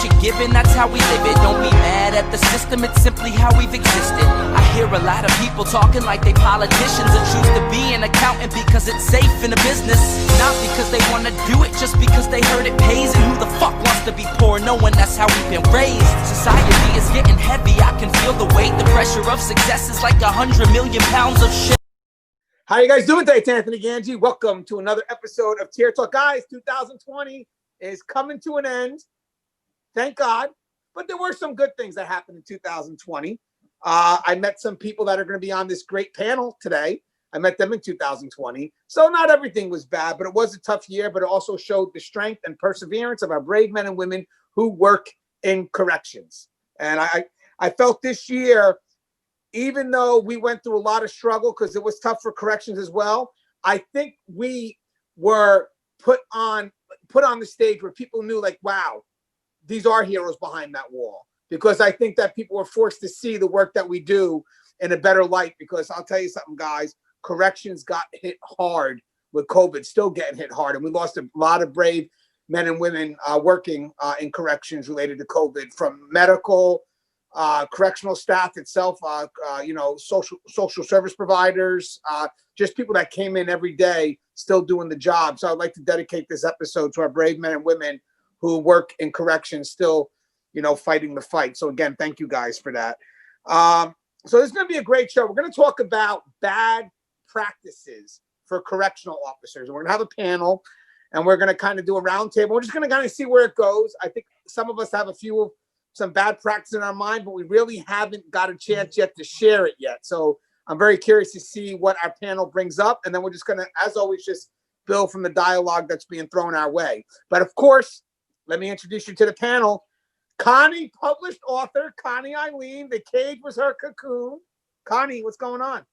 you're given, that's how we live it. Don't be mad at the system, it's simply how we've existed. I hear a lot of people talking like they politicians and choose to be an accountant because it's safe in a business. Not because they want to do it, just because they heard it pays. And who the fuck wants to be poor knowing that's how we've been raised? Society is getting heavy, I can feel the weight. The pressure of success is like 100 million pounds of shit. How you guys doing today? It's Anthony Gangi. Welcome to another episode of Tier Talk. Guys, 2020 is coming to an end. Thank God. But there were some good things that happened in 2020. I met some people that are going to be on this great panel today. I met them in 2020. So not everything was bad, but it was a tough year, but it also showed the strength and perseverance of our brave men and women who work in corrections. And I felt this year, even though we went through a lot of struggle because it was tough for corrections as well, I think we were put on the stage where people knew, like, wow, these are heroes behind that wall. Because I think that people were forced to see the work that we do in a better light. Because I'll tell you something, guys, corrections got hit hard with COVID, still getting hit hard. And we lost a lot of brave men and women working in corrections related to COVID, from medical, correctional staff itself, social service providers, just people that came in every day still doing the job. So I'd like to dedicate this episode to our brave men and women who work in corrections, still, fighting the fight. So again, thank you guys for that. So this is going to be a great show. We're going to talk about bad practices for correctional officers. We're going to have a panel, and we're going to kind of do a round table. We're just going to kind of see where it goes. I think some of us have some bad practice in our mind, but we really haven't got a chance yet to share it yet. So I'm very curious to see what our panel brings up. And then we're just going to, as always, just build from the dialogue that's being thrown our way. But of course, let me introduce you to the panel. Connie, published author, Connie Alleyne. The cage was her cocoon. Connie, what's going on?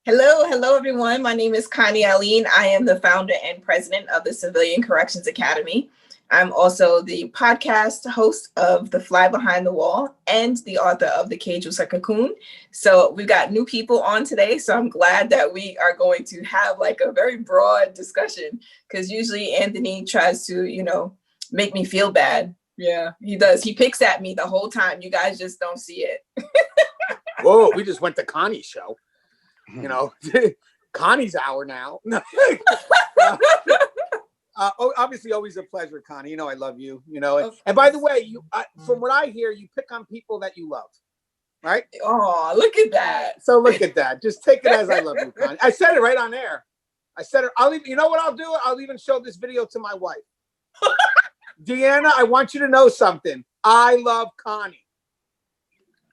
Hello, everyone. My name is Connie Alleyne. I am the founder and president of the Civilian Corrections Academy. I'm also the podcast host of The Fly Behind the Wall and the author of The Cage Was Her Cocoon. So we've got new people on today. So I'm glad that we are going to have like a very broad discussion, because usually Anthony tries to, make me feel bad. Yeah, he does. He picks at me the whole time. You guys just don't see it. Whoa, we just went to Connie's show. Connie's hour now. Obviously, always a pleasure, Connie. I love you. And by the way, from what I hear, you pick on people that you love, right? Oh, look at that. So look at that. Just take it as I love you, Connie. I said it right on air. I said it. You know what I'll do? I'll even show this video to my wife. Deanna, I want you to know something. I love Connie.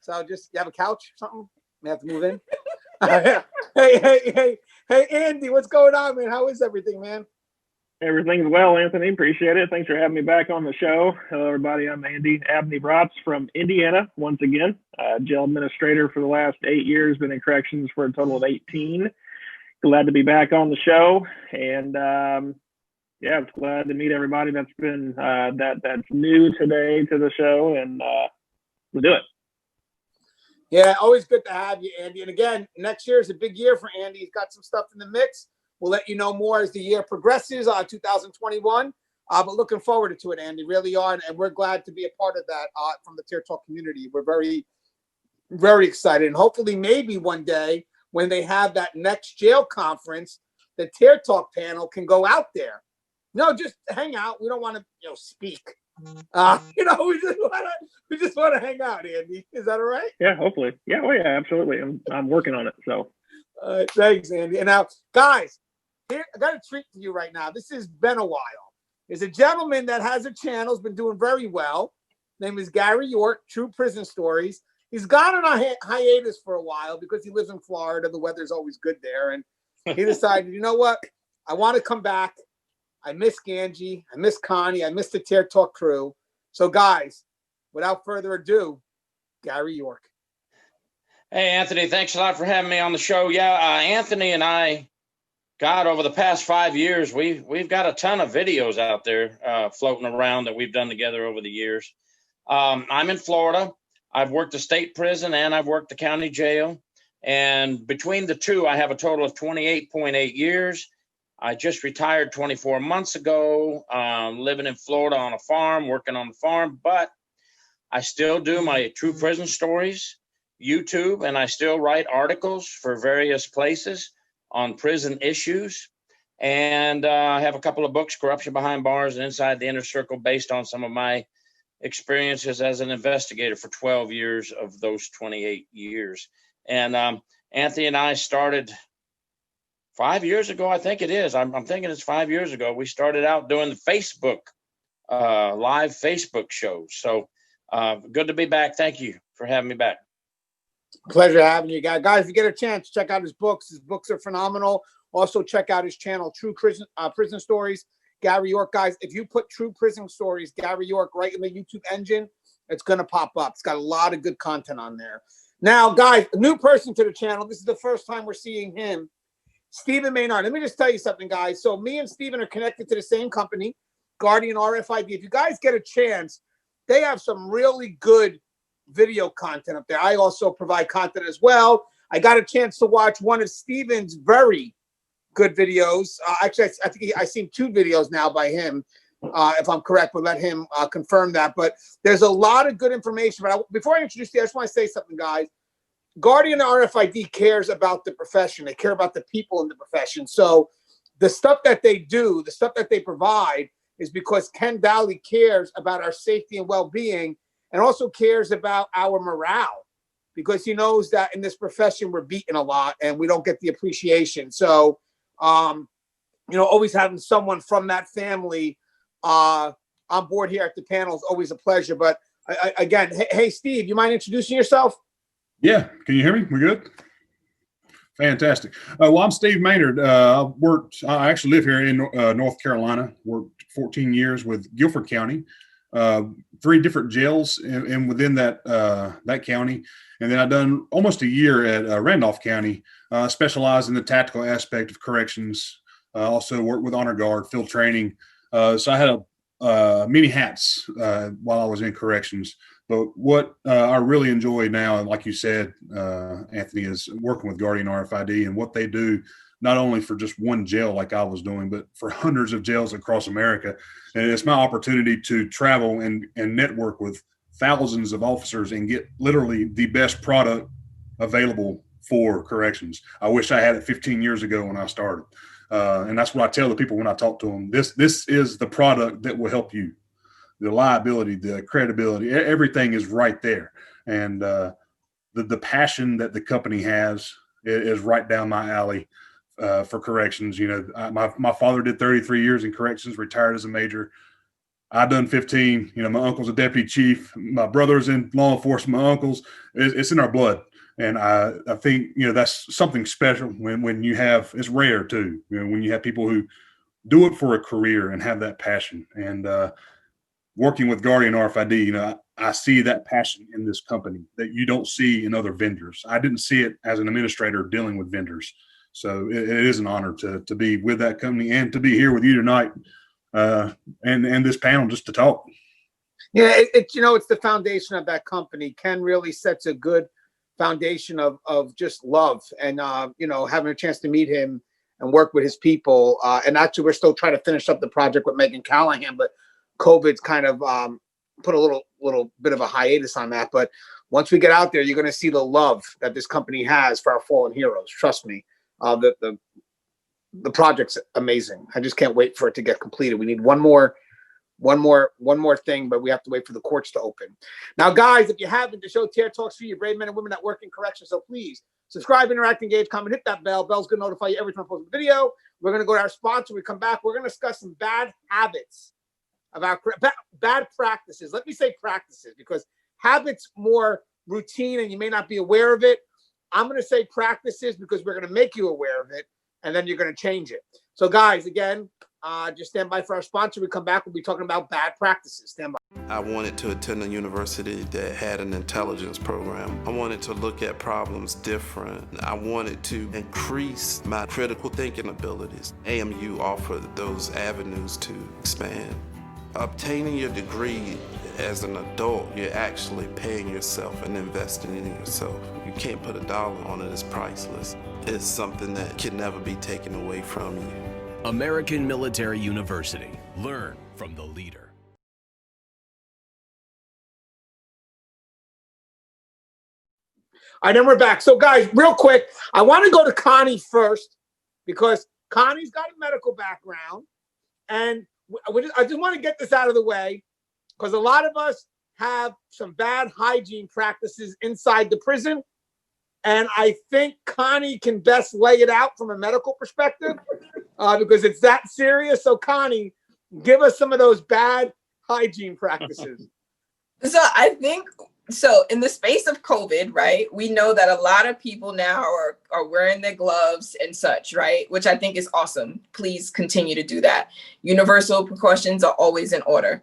So you have a couch or something? May have to move in. Hey, Andy, what's going on, man? How is everything, man? Everything's well, Anthony. Appreciate it. Thanks for having me back on the show. Hello, everybody. I'm Andy Abeny-Brotz from Indiana, once again. Jail administrator for the last 8 years, been in corrections for a total of 18. Glad to be back on the show. And I'm glad to meet everybody that's been that's new today to the show. And we'll do it. Yeah, always good to have you, Andy. And again, next year is a big year for Andy. He's got some stuff in the mix. We'll let you know more as the year progresses, 2021. But looking forward to it, Andy, really are. And we're glad to be a part of that from the Tier Talk community. We're very, very excited. And hopefully maybe one day when they have that next jail conference, the Tier Talk panel can go out there. No, just hang out. We don't want to, speak. We just want to hang out, Andy. Is that all right? Yeah, hopefully. Yeah, absolutely. I'm working on it. So, thanks, Andy. And now, guys, here I got a treat for you right now. This has been a while. There's a gentleman that has a channel, has been doing very well. His name is Gary York, True Prison Stories. He's gone on a hiatus for a while because he lives in Florida. The weather's always good there, and he decided, you know what? I want to come back. I miss Gangi. I miss Connie. I miss the Tier Talk crew. So, guys, without further ado, Gary York. Hey, Anthony, thanks a lot for having me on the show. Yeah, Anthony and I, God, over the past 5 years, we've got a ton of videos out there floating around that we've done together over the years. I'm in Florida. I've worked the state prison and I've worked the county jail. And between the two, I have a total of 28.8 years. I just retired 24 months ago, living in Florida on a farm, working on the farm. But I still do my True Prison Stories YouTube, and I still write articles for various places on prison issues. And I have a couple of books, Corruption Behind Bars and Inside the Inner Circle, based on some of my experiences as an investigator for 12 years of those 28 years. And Anthony and I started 5 years ago, I think it is. I'm thinking it's 5 years ago. We started out doing the Facebook, live Facebook shows. So good to be back. Thank you for having me back. Pleasure having you guys. Guys, if you get a chance, check out his books. His books are phenomenal. Also, check out his channel, True Prison Stories, Gary York. Guys, if you put True Prison Stories, Gary York, right in the YouTube engine, it's going to pop up. It's got a lot of good content on there. Now, guys, a new person to the channel. This is the first time we're seeing him. Stephen Maynard. Let me just tell you something, guys. So me and Stephen are connected to the same company, Guardian RFID. If you guys get a chance, they have some really good video content up there. I also provide content as well. I got a chance to watch one of Stephen's very good videos. Actually, I think I've seen 2 videos now by him, if I'm correct, but let him confirm that. But there's a lot of good information. But before I introduce you, I just want to say something, guys. Guardian RFID cares about the profession. They care about the people in the profession. So the stuff that they do, the stuff that they provide, is because Ken Dowley cares about our safety and well-being, and also cares about our morale, because he knows that in this profession we're beaten a lot and we don't get the appreciation. So, always having someone from that family on board here at the panel is always a pleasure. But again, hey, Steve, you mind introducing yourself? Yeah, can you hear me? We're good? Fantastic. Well, I'm Steve Maynard. I actually live here in North Carolina. Worked 14 years with Guilford County, 3 different jails and within that county. And then I've done almost a year at Randolph County, specialized in the tactical aspect of corrections. Also worked with Honor Guard, field training. So I had many hats while I was in corrections. But what I really enjoy now, and like you said, Anthony, is working with Guardian RFID and what they do, not only for just one jail like I was doing, but for hundreds of jails across America. And it's my opportunity to travel and network with thousands of officers and get literally the best product available for corrections. I wish I had it 15 years ago when I started. And that's what I tell the people when I talk to them. This is the product that will help you. The liability, the credibility, everything is right there. And the passion that the company has is right down my alley for corrections. My father did 33 years in corrections, retired as a major. I done 15. My uncle's a deputy chief. My brother's in law enforcement. My uncle's, it's in our blood. And I think, that's something special when you have, it's rare too, when you have people who do it for a career and have that passion. And working with Guardian RFID, I see that passion in this company that you don't see in other vendors. I didn't see it as an administrator dealing with vendors. So it is an honor to be with that company and to be here with you tonight and this panel just to talk. Yeah, it's the foundation of that company. Ken really sets a good foundation of just love and, having a chance to meet him and work with his people. And actually, we're still trying to finish up the project with Megan Callahan, but COVID's kind of put a little bit of a hiatus on that. But once we get out there, you're going to see the love that this company has for our fallen heroes. Trust me, the project's amazing. I just can't wait for it to get completed. We need one more thing, but we have to wait for the courts to open. Now, guys, if you haven't, the show Tear Talks for you, brave men and women that work in corrections. So please subscribe, interact, engage, comment, hit that bell. Bell's going to notify you every time I post a video. We're going to go to our sponsor. When we come back, we're going to discuss some bad habits about bad practices. Let me say practices because habits more routine and you may not be aware of it. I'm going to say practices because we're going to make you aware of it and then you're going to change it. So guys, again, just stand by for our sponsor. We come back, we'll be talking about bad practices. Stand by. I wanted to attend a university that had an intelligence program. I wanted to look at problems different. I wanted to increase my critical thinking abilities. AMU offered those avenues to expand. Obtaining your degree as an adult, you're actually paying yourself and investing in yourself. You can't put a dollar on it, it's priceless. It's something that can never be taken away from you. American Military University. Learn from the leader. right, then we're back. So, guys, real quick, I want to go to Connie first because Connie's got a medical background. And I just want to get this out of the way because a lot of us have some bad hygiene practices inside the prison. And I think Connie can best lay it out from a medical perspective because it's that serious. So, Connie, give us some of those bad hygiene practices. So I think, so in the space of COVID, right, we know that a lot of people now are wearing their gloves and such, right, which I think is awesome. Please continue to do that. Universal precautions are always in order.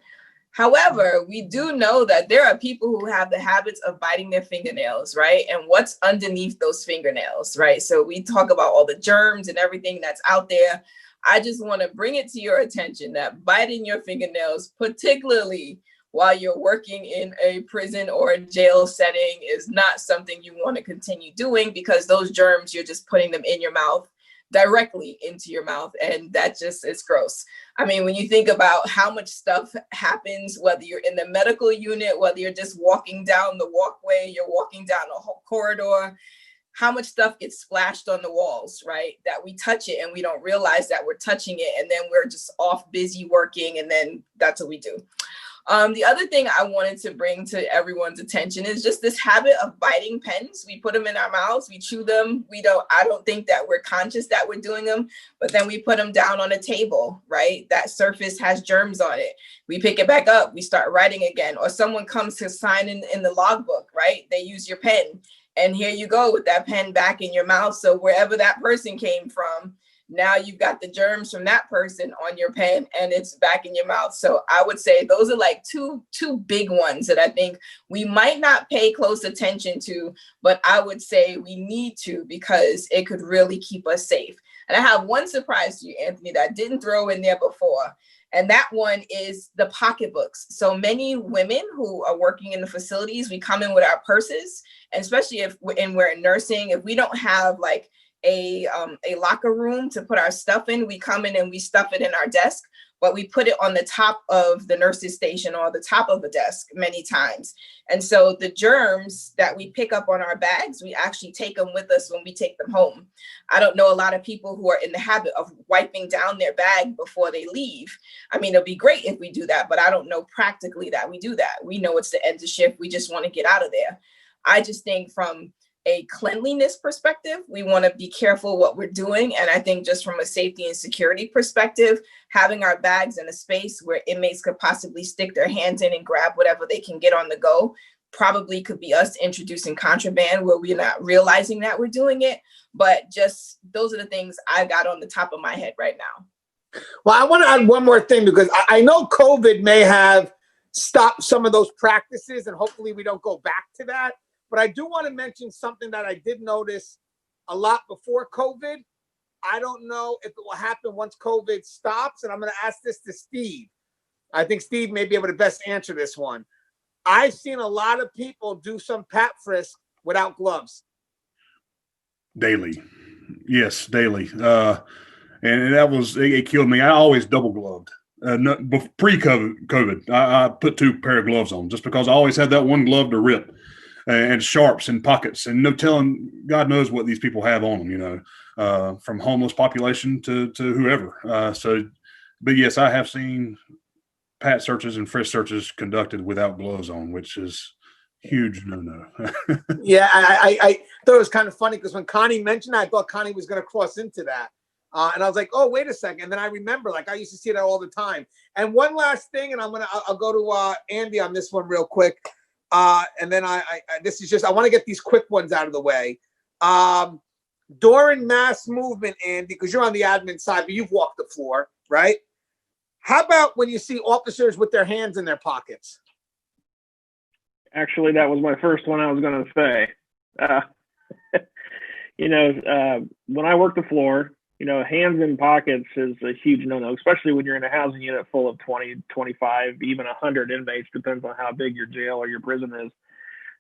However, we do know that there are people who have the habits of biting their fingernails, right? And what's underneath those fingernails, right? So we talk about all the germs and everything that's out there. I just want to bring it to your attention that biting your fingernails, particularly while you're working in a prison or a jail setting, is not something you want to continue doing because those germs, you're just putting them in your mouth, directly into your mouth, and that just is gross. I mean, when you think about how much stuff happens, whether you're in the medical unit, whether you're just walking down the walkway, you're walking down a whole corridor, how much stuff gets splashed on the walls, right? That we touch it and we don't realize that we're touching it, and then we're just off busy working, and then that's what we do. The other thing I wanted to bring to everyone's attention is just this habit of biting pens. We put them in our mouths, we chew them. I don't think that we're conscious that we're doing them, but then we put them down on a table, right? That surface has germs on it. We pick it back up, we start writing again, or someone comes to sign in the logbook, right? They use your pen, and here you go with that pen back in your mouth. So wherever that person came from, now you've got the germs from that person on your pen and it's back in your mouth. So I would say those are like two big ones that I think we might not pay close attention to, but I would say we need to because it could really keep us safe. And I have one surprise to you, Anthony, that I didn't throw in there before. And that one is the pocketbooks. So many women who are working in the facilities, we come in with our purses, and especially if we're in nursing, if we don't have like a locker room to put our stuff in, we come in and we stuff it in our desk, but we put it on the top of the nurse's station or the top of the desk many times. And so the germs that we pick up on our bags, we actually take them with us when we take them home. I don't know a lot of people who are in the habit of wiping down their bag before they leave. I mean, it'll be great if we do that, but I don't know practically that we do that. We know it's the end of shift. We just want to get out of there. I just think from a cleanliness perspective, we want to be careful what we're doing. And I think just from a safety and security perspective, having our bags in a space where inmates could possibly stick their hands in and grab whatever they can get on the go probably could be us introducing contraband where we're not realizing that we're doing it. But just those are the things I got on the top of my head right now. Well, I want to add one more thing because I know COVID may have stopped some of those practices and hopefully we don't go back to that. But I do want to mention something that I did notice a lot before COVID. I don't know if it will happen once COVID stops, and I'm going to ask this to Steve. I think Steve may be able to best answer this one. I've seen a lot of people do some pat frisk without gloves. Daily. Yes, daily. And that it killed me. I always double gloved. Pre-COVID, I put 2 pair of gloves on just because I always had that one glove to rip. And sharps and pockets, and no telling, God knows what these people have on them, from homeless population to whoever. But yes, I have seen pat searches and frisk searches conducted without gloves on, which is huge no. Yeah, I thought it was kind of funny because when Connie mentioned that, I thought Connie was going to cross into that. And I was like, oh, wait a second. And then I remember, like, I used to see that all the time. And one last thing, and I'll go to Andy on this one real quick. And then I want to get these quick ones out of the way. During mass movement, Andy, because you're on the admin side, but you've walked the floor, right? How about when you see officers with their hands in their pockets? Actually, that was my first one I was going to say. When I work the floor, hands in pockets is a huge no-no, especially when you're in a housing unit full of 20, 25, even 100 inmates, depends on how big your jail or your prison is.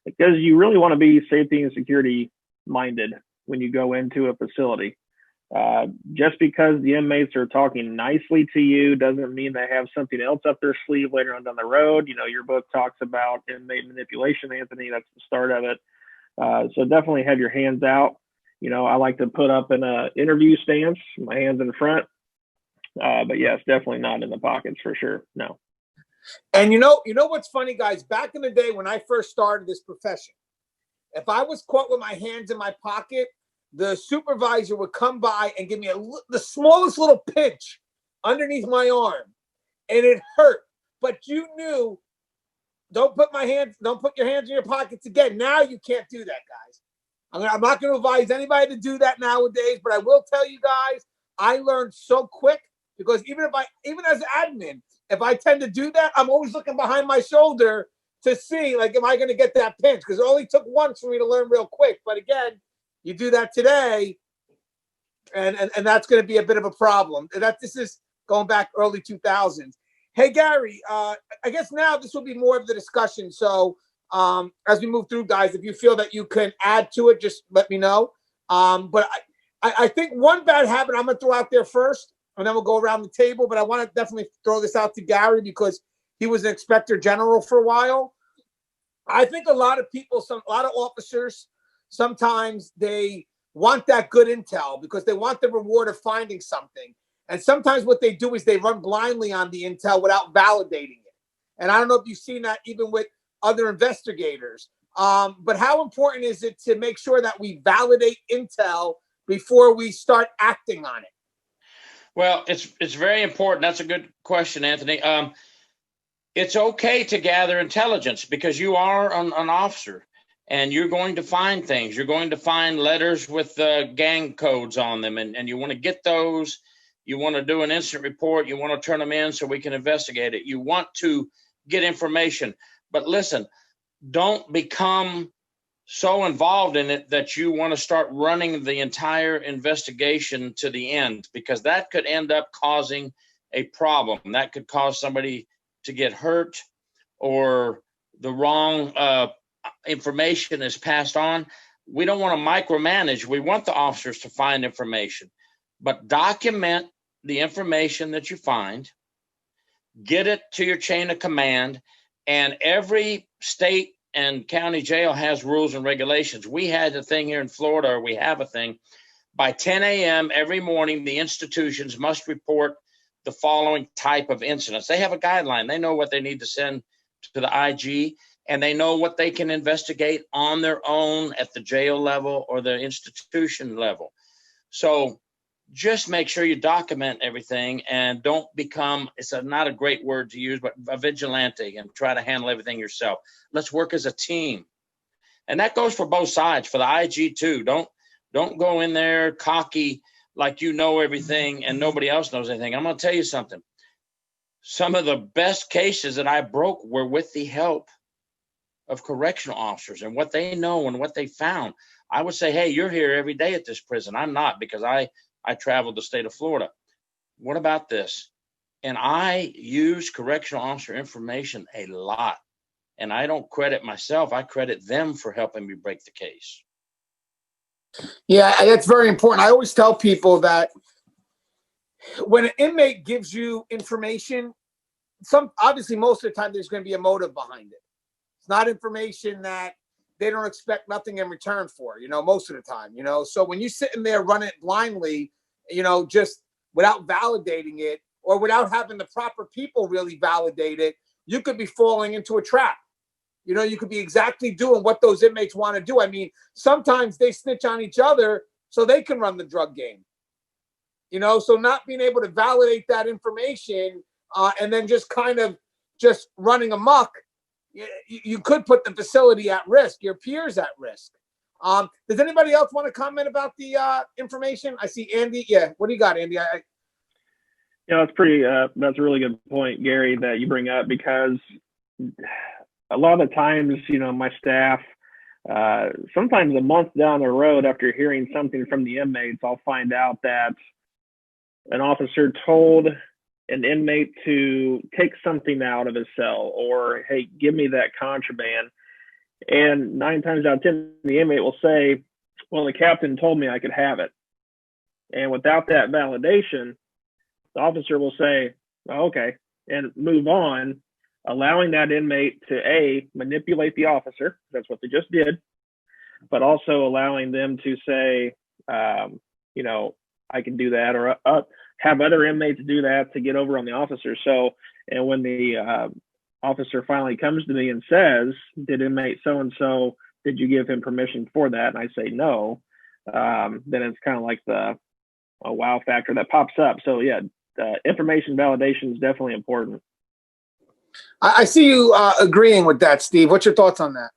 Because you really want to be safety and security minded when you go into a facility. Just because the inmates are talking nicely to you doesn't mean they have something else up their sleeve later on down the road. Your book talks about inmate manipulation, Anthony. That's the start of it. So definitely have your hands out. You know, I like to put up in a interview stance, my hands in front. But yes, definitely not in the pockets for sure. No. And you know what's funny, guys? Back in the day when I first started this profession, if I was caught with my hands in my pocket, the supervisor would come by and give me the smallest little pinch underneath my arm, and it hurt. But you knew, don't put your hands in your pockets again. Now you can't do that, guys. I'm not going to advise anybody to do that nowadays, but I will tell you guys, I learned so quick, because even as admin, if I tend to do that, I'm always looking behind my shoulder to see, like, am I going to get that pinch? Because it only took once for me to learn real quick. But again, you do that today, and that's going to be a bit of a problem. This is going back early 2000s. Hey, Gary, I guess now this will be more of the discussion. So as we move through, guys, if you feel that you can add to it, just let me know. But I think one bad habit I'm going to throw out there first, and then we'll go around the table. But I want to definitely throw this out to Gary, because he was an inspector general for a while. I think a lot of officers, sometimes they want that good intel because they want the reward of finding something. And sometimes what they do is they run blindly on the intel without validating it. And I don't know if you've seen that even with other investigators. But how important is it to make sure that we validate intel before we start acting on it? Well, it's very important. That's a good question, Anthony. It's okay to gather intelligence because you are an officer and you're going to find things. You're going to find letters with gang codes on them, and you want to get those. You want to do an incident report. You want to turn them in so we can investigate it. You want to get information. But listen, don't become so involved in it that you want to start running the entire investigation to the end, because that could end up causing a problem. That could cause somebody to get hurt, or the wrong information is passed on. We don't want to micromanage. We want the officers to find information, but document the information that you find, get it to your chain of command, and every state and county jail has rules and regulations. We had a thing here in Florida, or we have a thing. By 10 a.m. every morning, the institutions must report the following type of incidents. They have a guideline. They know what they need to send to the IG, and they know what they can investigate on their own at the jail level or the institution level. So just make sure you document everything and don't become, it's not a great word to use, but a vigilante and try to handle everything yourself. Let's work as a team. And that goes for both sides, for the IG too. Don't go in there cocky like you know everything and nobody else knows anything. I'm going to tell you something. Some of the best cases that I broke were with the help of correctional officers and what they know and what they found. I would say, hey, you're here every day at this prison. I'm not, because I traveled the state of Florida. What about this? And I use correctional officer information a lot. And I don't credit myself. I credit them for helping me break the case. Yeah, that's very important. I always tell people that when an inmate gives you information, obviously most of the time there's going to be a motive behind it. It's not information that they don't expect nothing in return for, most of the time, So when you're sitting there running it blindly, just without validating it, or without having the proper people really validate it, you could be falling into a trap. You could be exactly doing what those inmates want to do. I mean, sometimes they snitch on each other so they can run the drug game. So not being able to validate that information and then just kind of just running amok, you could put the facility at risk, your peers at risk. Does anybody else want to comment about the information? I see Andy. Yeah, what do you got, Andy? That's a really good point, Gary, that you bring up, because a lot of the times, my staff, sometimes a month down the road after hearing something from the inmates, I'll find out that an officer told an inmate to take something out of his cell, or, hey, give me that contraband. And 9 times out of 10, the inmate will say, well, the captain told me I could have it. And without that validation, the officer will say, oh, okay, and move on, allowing that inmate to manipulate the officer. That's what they just did. but also allowing them to say, you know, I can do that, or have other inmates do that to get over on the officer. So, and when the officer finally comes to me and says, did inmate so-and-so, did you give him permission for that? And I say no, then it's kind of like a wow factor that pops up. So yeah, information validation is definitely important. I see you agreeing with that, Steve. What's your thoughts on that?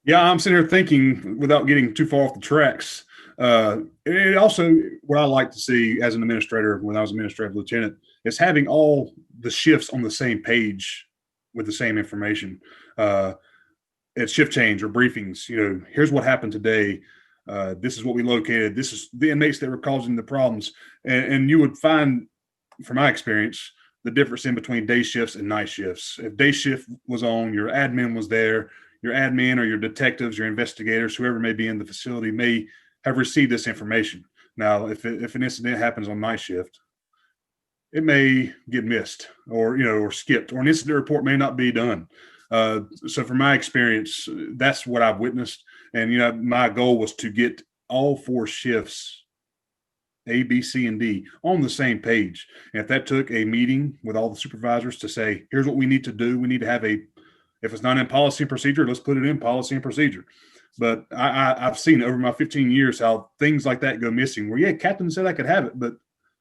Yeah, I'm sitting here thinking, without getting too far off the tracks, it also, what I like to see as an administrator when I was administrative lieutenant is having all the shifts on the same page with the same information. At shift change or briefings, you know, here's what happened today. This is what we located. This is the inmates that were causing the problems. And you would find, from my experience, the difference in between day shifts and night shifts. If day shift was on, your admin was there. Your admin or your detectives, your investigators, whoever may be in the facility may have received this information. Now, if an incident happens on night shift, it may get missed or skipped, or an incident report may not be done. So from my experience, that's what I've witnessed. And, my goal was to get all 4 shifts, A, B, C, and D, on the same page. And if that took a meeting with all the supervisors to say, here's what we need to do. We need to have if it's not in policy and procedure, let's put it in policy and procedure. But I've seen over my 15 years how things like that go missing, where, captain said I could have it,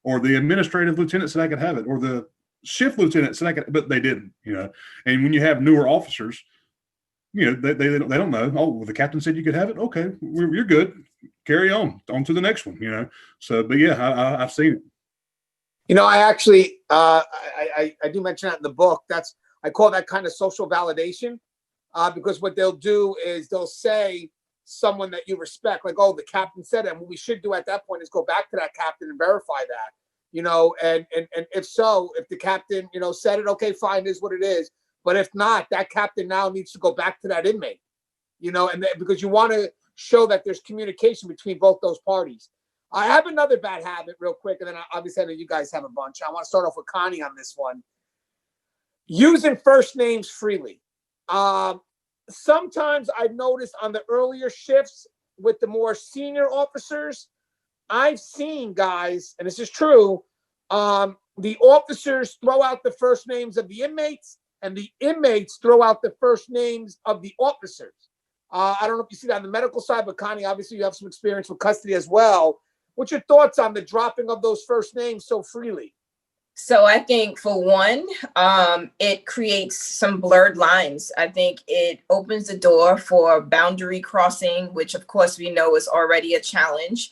or the administrative lieutenant said I could have it, or the shift lieutenant said I could, but they didn't, And when you have newer officers, they don't know. Oh, well, the captain said you could have it. Okay, you're good. Carry on to the next one, So, but yeah, I've seen it. I actually, I do mention that in the book. I call that kind of social validation, because what they'll do is they'll say someone that you respect, like, oh, the captain said it. And what we should do at that point is go back to that captain and verify that, and if so, if the captain, said it, okay, fine, is what it is. But if not, that captain now needs to go back to that inmate, because you want to show that there's communication between both those parties. I have another bad habit real quick, and then obviously I know you guys have a bunch. I want to start off with Connie on this one. Using first names freely. Sometimes I've noticed on the earlier shifts with the more senior officers, I've seen guys, and this is true, the officers throw out the first names of the inmates, and the inmates throw out the first names of the officers. I don't know if you see that on the medical side, but Connie, obviously you have some experience with custody as well. What's your thoughts on the dropping of those first names so freely? So I think, for one, it creates some blurred lines. I think it opens the door for boundary crossing, which of course we know is already a challenge.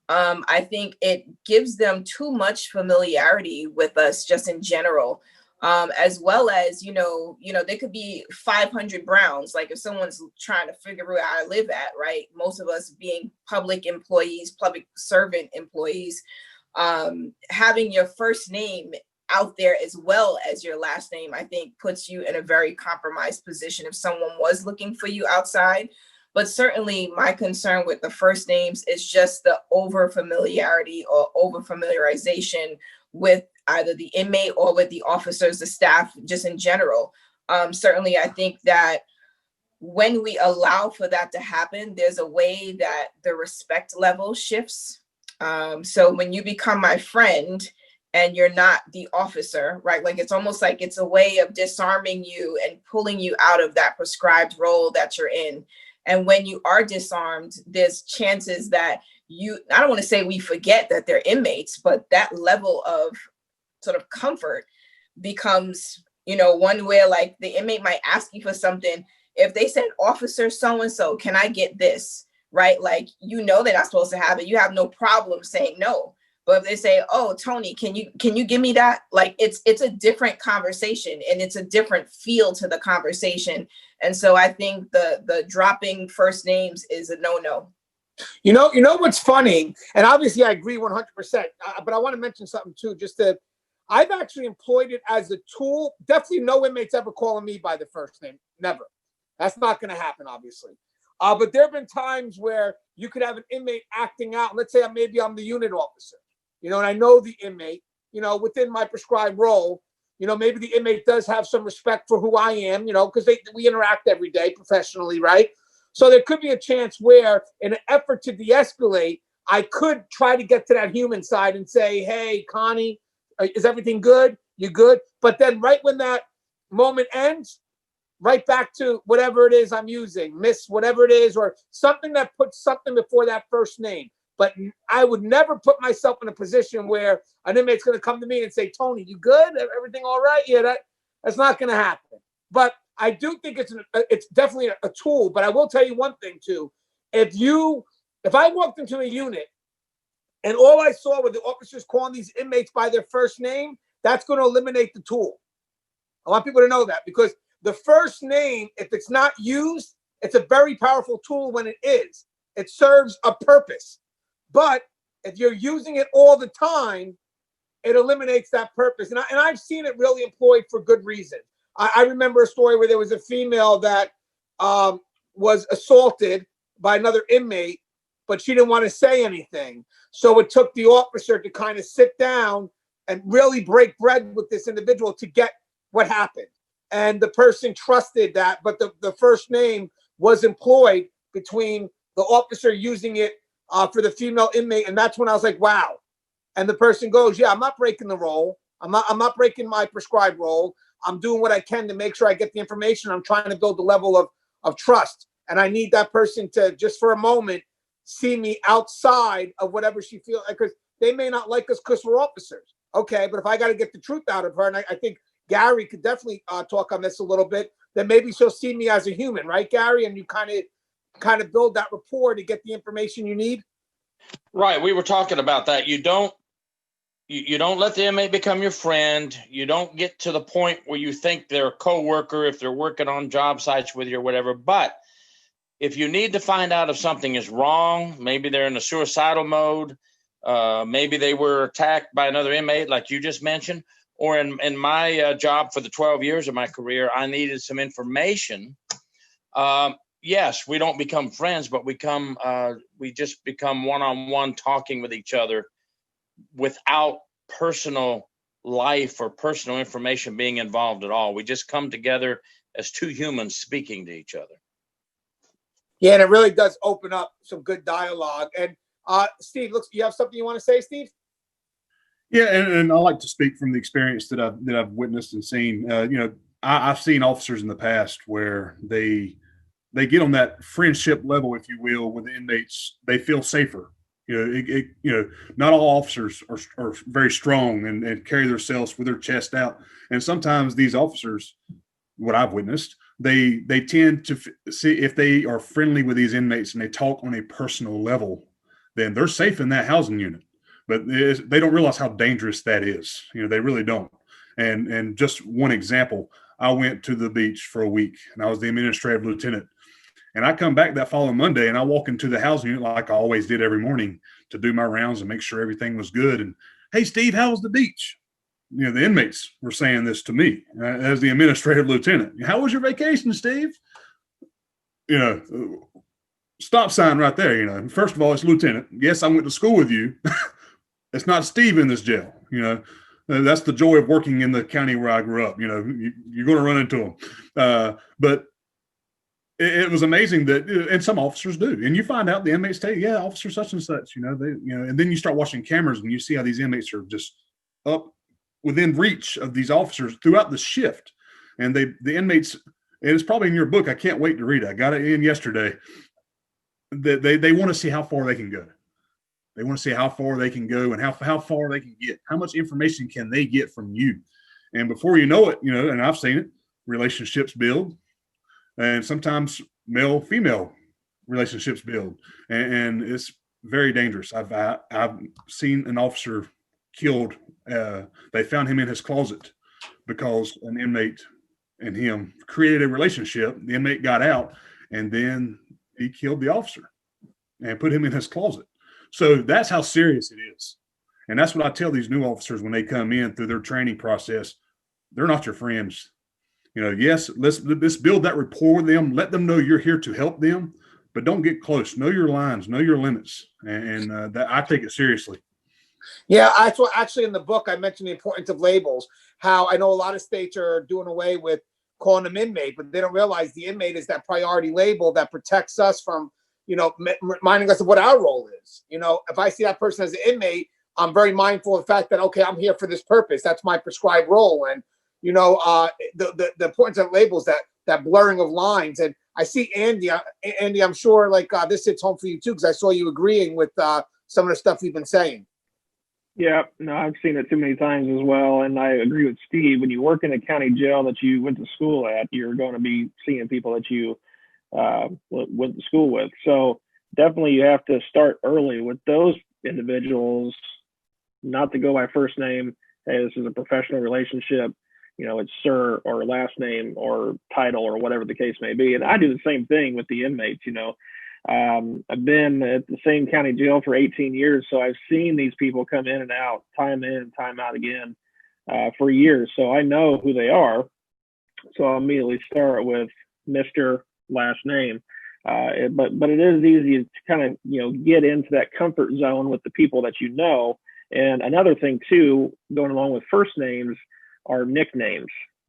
I think it gives them too much familiarity with us just in general, as well as, there could be 500 Browns. Like if someone's trying to figure out where I live at, right? Most of us being public employees, public servant employees, having your first name out there as well as your last name, I think puts you in a very compromised position if someone was looking for you outside. But certainly my concern with the first names is just the over familiarity or over familiarization with either the inmate or with the officers, the staff, just in general. Certainly I think that when we allow for that to happen, there's a way that the respect level shifts. So when you become my friend and you're not the officer, right? Like it's almost like it's a way of disarming you and pulling you out of that prescribed role that you're in. And when you are disarmed, there's chances that I don't want to say we forget that they're inmates, but that level of sort of comfort becomes, one where like the inmate might ask you for something. If they said, officer so-and-so, can I get this? Right? Like, they're not supposed to have it. You have no problem saying no. But if they say, oh, Tony, can you give me that? Like, it's a different conversation and it's a different feel to the conversation. And so I think the dropping first names is a no-no. You know what's funny? And obviously I agree 100%, but I want to mention something too, I've actually employed it as a tool. Definitely no inmates ever calling me by the first name. Never. That's not going to happen, obviously. But there have been times where you could have an inmate acting out. Let's say I'm the unit officer, and I know the inmate, within my prescribed role, maybe the inmate does have some respect for who I am, because we interact every day professionally, right? So there could be a chance where, in an effort to de-escalate, I could try to get to that human side and say, hey, Connie, is everything good? You good? But then right when that moment ends, right back to whatever it is I'm using, miss whatever it is, or something that puts something before that first name. But I would never put myself in a position where an inmate's going to come to me and say, Tony, you good? Everything all right? Yeah, that's not going to happen. But I do think it's definitely a tool. But I will tell you one thing, too. If I walked into a unit and all I saw were the officers calling these inmates by their first name, that's going to eliminate the tool. I want people to know that, because the first name, if it's not used, it's a very powerful tool when it is. It serves a purpose. But if you're using it all the time, it eliminates that purpose. And I've seen it really employed for good reason. I remember a story where there was a female that was assaulted by another inmate, but she didn't want to say anything. So it took the officer to kind of sit down and really break bread with this individual to get what happened. And the person trusted that, but the first name was employed between the officer using it for the female inmate. And that's when I was like, wow. And the person goes, yeah, I'm not breaking the role. I'm not breaking my prescribed role. I'm doing what I can to make sure I get the information. I'm trying to build the level of trust. And I need that person to, just for a moment, see me outside of whatever she feels, because they may not like us because we're officers. Okay, but if I got to get the truth out of her, and I think Gary could definitely talk on this a little bit, then maybe she'll see me as a human, right, Gary? And you kind of build that rapport to get the information you need. Right. We were talking about that. You don't let the inmate become your friend. You don't get to the point where you think they're a coworker if they're working on job sites with you or whatever. But if you need to find out if something is wrong, maybe they're in a suicidal mode, maybe they were attacked by another inmate like you just mentioned, or in my job for the 12 years of my career, I needed some information. Yes, we don't become friends, but we just become one-on-one talking with each other without personal life or personal information being involved at all. We just come together as two humans speaking to each other. Yeah, and it really does open up some good dialogue. And Steve, looks, you have something you want to say, Steve? Yeah, and I like to speak from the experience that I've witnessed and seen. I've seen officers in the past where they get on that friendship level, if you will, with the inmates. They feel safer. Not all officers are very strong and carry themselves with their chest out. And sometimes these officers, what I've witnessed, they tend to see if they are friendly with these inmates and they talk on a personal level, then they're safe in that housing unit. But they don't realize how dangerous that is. They really don't. And just one example, I went to the beach for a week and I was the administrative lieutenant. And I come back that following Monday and I walk into the housing unit like I always did every morning to do my rounds and make sure everything was good. And, hey, Steve, how was the beach? The inmates were saying this to me as the administrative lieutenant. How was your vacation, Steve? Stop sign right there. First of all, it's lieutenant. Yes, I went to school with you. It's not Steve in this jail. That's the joy of working in the county where I grew up. You're going to run into them. But it was amazing that, and some officers do, and you find out the inmates tell you, yeah, officer such and such, and then you start watching cameras and you see how these inmates are just up within reach of these officers throughout the shift. And the inmates, and it's probably in your book, I can't wait to read it. I got it in yesterday. They want to see how far they can go. They want to see how far they can go and how far they can get. How much information can they get from you? And before you know it, and I've seen it, relationships build. And sometimes male-female relationships build, and it's very dangerous. I've seen an officer killed. They found him in his closet because an inmate and him created a relationship. The inmate got out, and then he killed the officer and put him in his closet. So that's how serious it is. And that's what I tell these new officers when they come in through their training process. They're not your friends. Yes, let's build that rapport with them. Let them know you're here to help them, but don't get close. Know your lines, know your limits, and that I take it seriously. Yeah, that's what actually in the book I mentioned the importance of labels. How I know a lot of states are doing away with calling them inmate, but they don't realize the inmate is that priority label that protects us from, you know, reminding us of what our role is. You know, if I see that person as an inmate, I'm very mindful of the fact that, okay, I'm here for this purpose. That's my prescribed role. And, you know, the importance of labels, that blurring of lines. And I see Andy, I'm sure like this hits home for you too, because I saw you agreeing with some of the stuff you've been saying. Yeah, no, I've seen it too many times as well. And I agree with Steve. When you work in a county jail that you went to school at, you're going to be seeing people that you went to school with. So definitely you have to start early with those individuals, not to go by first name. Hey, this is a professional relationship. You know, it's sir or last name or title or whatever the case may be. And I do the same thing with the inmates. You know, I've been at the same county jail for 18 years. So I've seen these people come in and out, time in, time out again for years. So I know who they are. So I'll immediately start with Mr. last name. But it is easy to kind of, you know, get into that comfort zone with the people that you know. And another thing too, going along with first names, are nicknames.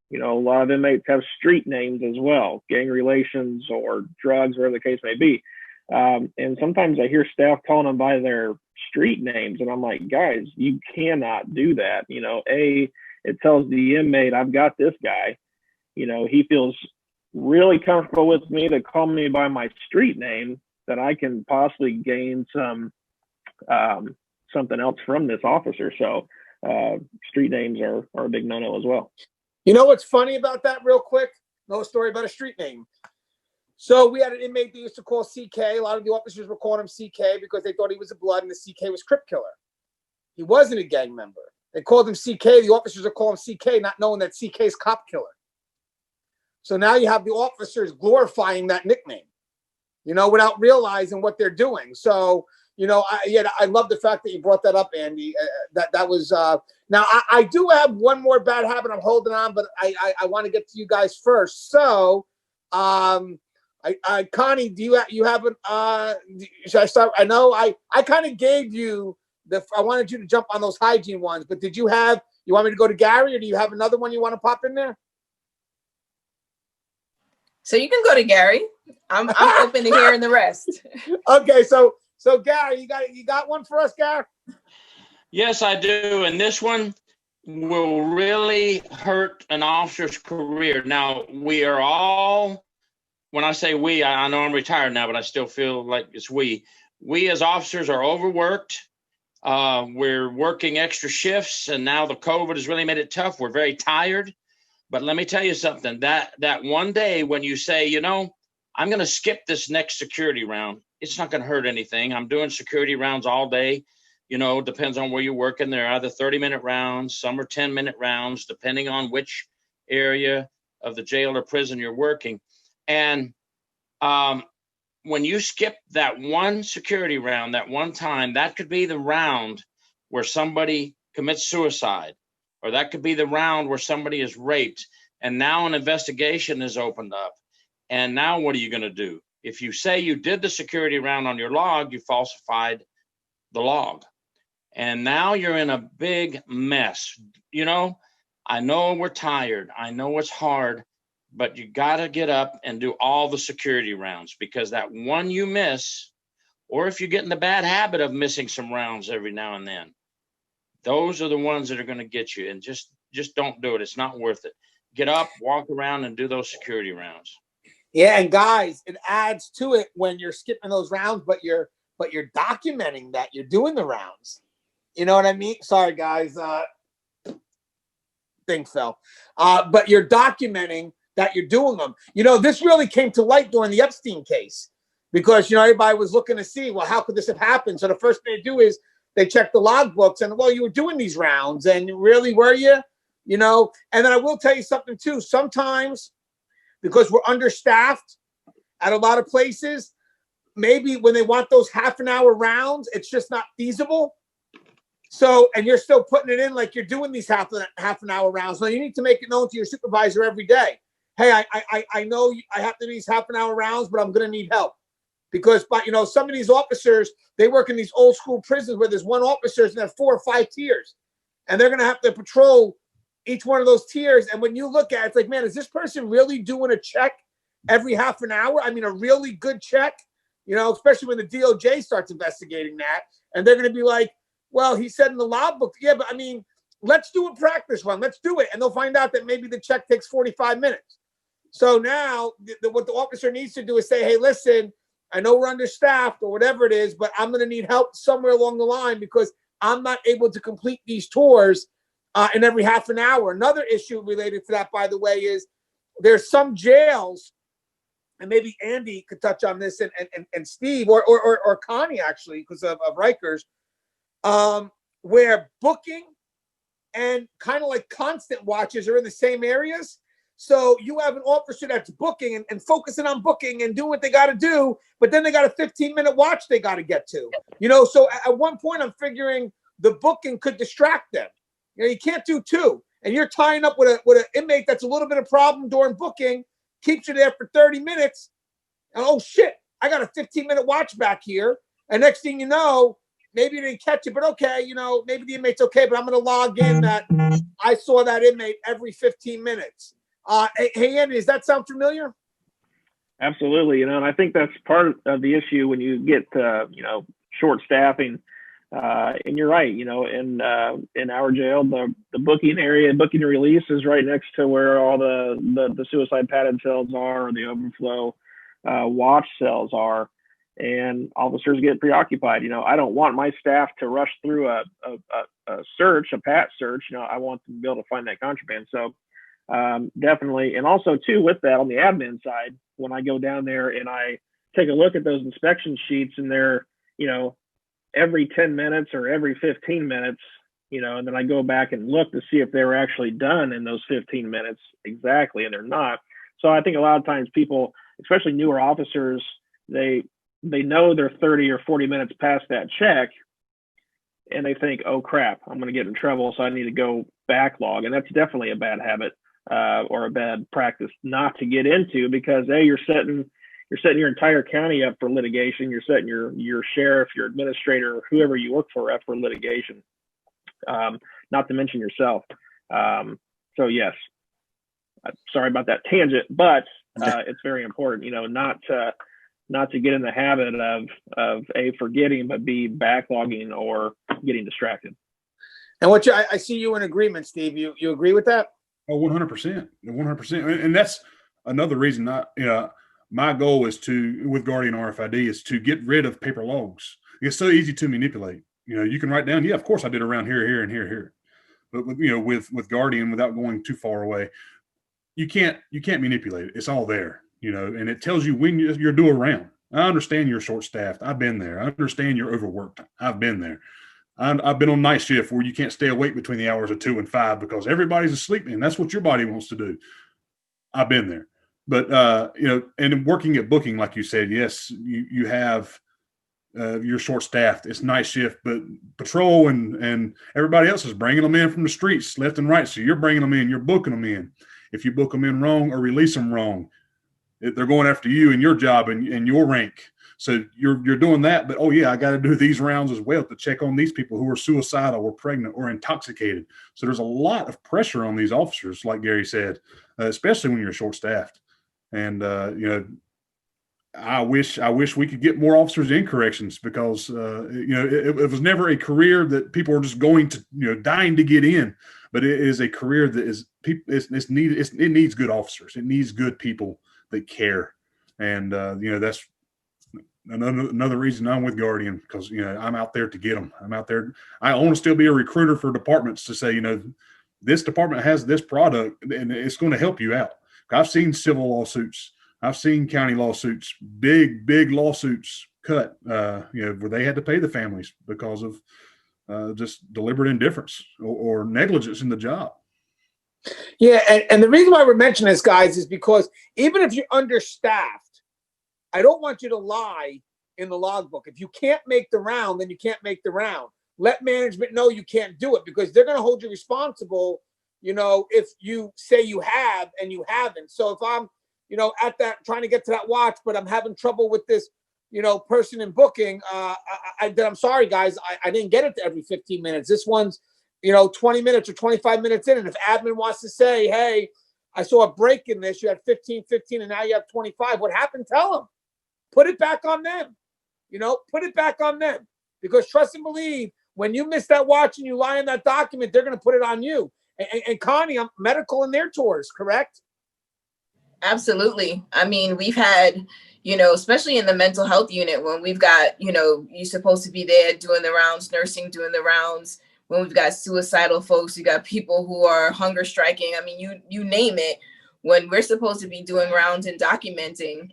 You know, a lot of inmates have street names as well, gang relations or drugs, whatever the case may be. And sometimes I hear staff calling them by their street names, and I'm like, guys, you cannot do that. You know, it tells the inmate, I've got this guy. You know, he feels really comfortable with me to call me by my street name, that I can possibly gain some something else from this officer. So street names are a big no-no as well. You know what's funny about that real quick? No story about a street name. So we had an inmate they used to call CK. A lot of the officers were calling him CK because they thought he was a blood and the CK was Crip Killer. He wasn't a gang member. They called him CK. The officers are calling him CK, not knowing that CK is Cop Killer. So now you have the officers glorifying that nickname, you know, without realizing what they're doing. So, you know, I love the fact that you brought that up, Andy. That was now I do have one more bad habit I'm holding on, but I want to get to you guys first. So, Connie, do you have an should I start? I know I kind of gave you I wanted you to jump on those hygiene ones, but you want me to go to Gary, or do you have another one you want to pop in there? So you can go to Gary. I'm open to hearing the rest. Okay, so Gary, you got one for us, Gary? Yes, I do. And this one will really hurt an officer's career. Now, we are all, when I say we, I know I'm retired now, but I still feel like it's we. We as officers are overworked. We're working extra shifts, and now the COVID has really made it tough. We're very tired. But let me tell you something, that one day when you say, you know, I'm going to skip this next security round, it's not going to hurt anything. I'm doing security rounds all day. You know, depends on where you're working. They're either 30-minute rounds, some are 10-minute rounds, depending on which area of the jail or prison you're working. And when you skip that one security round, that one time, that could be the round where somebody commits suicide, or that could be the round where somebody is raped. And now an investigation is opened up. And now what are you going to do? If you say you did the security round on your log, you falsified the log. And now you're in a big mess. You know, I know we're tired. I know it's hard, but you got to get up and do all the security rounds, because that one you miss, or if you get in the bad habit of missing some rounds every now and then, those are the ones that are going to get you. And just don't do it. It's not worth it. Get up, walk around, and do those security rounds. Yeah, and guys, it adds to it when you're skipping those rounds, but you're documenting that you're doing the rounds. You know what I mean? Sorry, guys. Thing fell. But you're documenting that you're doing them. You know, this really came to light during the Epstein case, because, you know, everybody was looking to see, well, how could this have happened? So the first thing they do is they check the logbooks, and, well, you were doing these rounds, and really, were you? You know, and then I will tell you something too. Sometimes, because we're understaffed at a lot of places, maybe when they want those half-an-hour rounds, it's just not feasible. So, and you're still putting it in like you're doing these half an hour rounds. Now, you need to make it known to your supervisor every day. Hey, I know I have to do these half-an-hour rounds, but I'm going to need help. Because, you know, some of these officers, they work in these old school prisons where there's one officer and there are 4 or 5 tiers. And they're going to have to patrol each one of those tiers. And when you look at it, it's like, man, is this person really doing a check every half an hour? I mean, a really good check, you know, especially when the DOJ starts investigating that. And they're going to be like, well, he said in the logbook, yeah, but I mean, let's do a practice run. Let's do it. And they'll find out that maybe the check takes 45 minutes. So now what the officer needs to do is say, hey, listen, I know we're understaffed or whatever it is, but I'm going to need help somewhere along the line because I'm not able to complete these tours in every half an hour. Another issue related to that, by the way, is there's some jails, and maybe Andy could touch on this, and Steve or Connie, actually, because of Rikers, where booking and kind of like constant watches are in the same areas. So you have an officer that's booking and focusing on booking and doing what they got to do, but then they got a 15-minute watch they got to get to. You know, so at one point I'm figuring the booking could distract them. You know, you can't do two, and you're tying up with an inmate that's a little bit of problem during booking, keeps you there for 30 minutes, and oh shit, I got a 15-minute watch back here, and next thing you know, maybe you didn't catch it, but okay, you know, maybe the inmate's okay, but I'm going to log in that I saw that inmate every 15 minutes. Hey, Andy, does that sound familiar? Absolutely. You know, and I think that's part of the issue when you get, you know, short staffing. And you're right, you know, in our jail, the booking area, booking and release is right next to where all the suicide padded cells are, or the overflow watch cells are. And officers get preoccupied. You know, I don't want my staff to rush through a search, a pat search. You know, I want them to be able to find that contraband. So definitely. And also too, with that, on the admin side, when I go down there and I take a look at those inspection sheets, and they're, you know, every 10 minutes or every 15 minutes, you know, and then I go back and look to see if they were actually done in those 15 minutes exactly, and they're not. So I think a lot of times people, especially newer officers, they know they're 30 or 40 minutes past that check, and they think, oh crap, I'm going to get in trouble, so I need to go backlog. And that's definitely a bad habit or a bad practice not to get into, because you're setting your entire county up for litigation. You're setting your sheriff, your administrator, whoever you work for up for litigation, not to mention yourself. So yes, sorry about that tangent, but it's very important, you know, not to get in the habit of A, forgetting, but B, backlogging or getting distracted. And I see you in agreement, Steve. You agree with that? Oh, 100%, 100%. And that's another reason my goal is with Guardian RFID is to get rid of paper logs. It's so easy to manipulate. You know, you can write down, yeah, of course I did around here, and here. But with Guardian, without going too far away, you can't manipulate it. It's all there, you know, and it tells you when you're due around. I understand you're short-staffed. I've been there. I understand you're overworked. I've been there. I've been on night shift where you can't stay awake between the hours of 2 and 5 because everybody's asleep, and that's what your body wants to do. I've been there. But, you know, and working at booking, like you said, yes, you have you're short-staffed. It's night shift, but patrol and everybody else is bringing them in from the streets left and right. So you're bringing them in. You're booking them in. If you book them in wrong or release them wrong, they're going after you and your job and your rank. So you're doing that, but, oh, yeah, I got to do these rounds as well to check on these people who are suicidal or pregnant or intoxicated. So there's a lot of pressure on these officers, like Gary said, especially when you're short-staffed. And, you know, I wish we could get more officers in corrections because, you know, it was never a career that people are just going to, you know, dying to get in. But it is a career that is it's needed. It needs good officers. It needs good people that care. And, you know, that's another reason I'm with Guardian, because, you know, I'm out there to get them. I'm out there. I want to still be a recruiter for departments to say, you know, this department has this product and it's going to help you out. I've seen civil lawsuits. I've seen county lawsuits, big lawsuits cut, you know, where they had to pay the families because of just deliberate indifference or negligence in the job. Yeah, and the reason why we're mentioning this, guys, is because even if you're understaffed, I don't want you to lie in the logbook. If you can't make the round, then you can't make the round. Let management know you can't do it, because they're going to hold you responsible, you know, if you say you have and you haven't. So if I'm, you know, at that trying to get to that watch, but I'm having trouble with this, you know, person in booking, I'm sorry, guys, I didn't get it to every 15 minutes. This one's 20 minutes or 25 minutes in. And if admin wants to say, hey, I saw a break in this, you had 15, and now you have 25. What happened? Tell them. Put it back on them. Put it back on them. Because trust and believe, when you miss that watch and you lie in that document, they're going to put it on you. And Connie, I'm medical in their tours, correct? Absolutely. I mean, we've had, especially in the mental health unit, when we've got, you're supposed to be there doing the rounds, nursing, doing the rounds. When we've got suicidal folks, you got people who are hunger striking. I mean, you name it. When we're supposed to be doing rounds and documenting,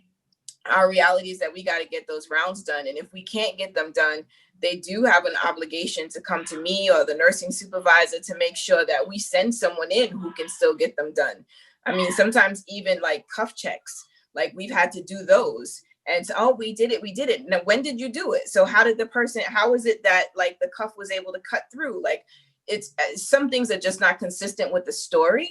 our reality is that we got to get those rounds done. And if we can't get them done, they do have an obligation to come to me or the nursing supervisor to make sure that we send someone in who can still get them done. I mean, sometimes even like cuff checks, like we've had to do those. And so, oh, we did it. Now, when did you do it? So how is it that like the cuff was able to cut through? Like it's some things are just not consistent with the story.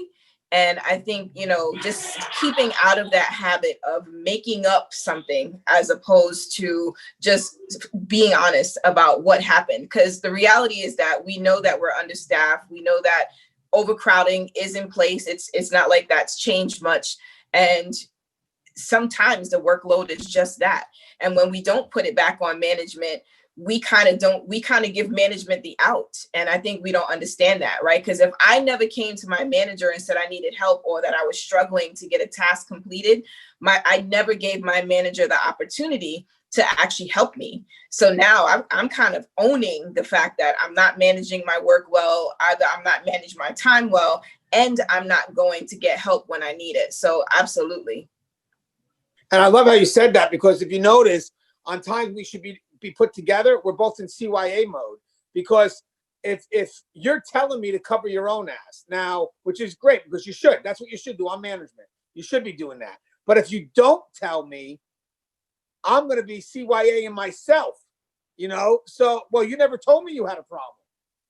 And I think, just keeping out of that habit of making up something as opposed to just being honest about what happened. Because the reality is that we know that we're understaffed. We know that overcrowding is in place. It's not like that's changed much. And sometimes the workload is just that. And when we don't put it back on management, we kind of give management the out. And I think we don't understand that, right? Because if I never came to my manager and said I needed help or that I was struggling to get a task completed, I never gave my manager the opportunity to actually help me. So now I'm kind of owning the fact that I'm not managing my work well, either I'm not managing my time well, and I'm not going to get help when I need it. So absolutely. And I love how you said that, because if you notice, on times we should be put together, we're both in CYA mode. Because if you're telling me to cover your own ass now, which is great because you should, that's what you should do on management. You should be doing that. But if you don't tell me, I'm going to be CYA-ing myself, So, well, you never told me you had a problem.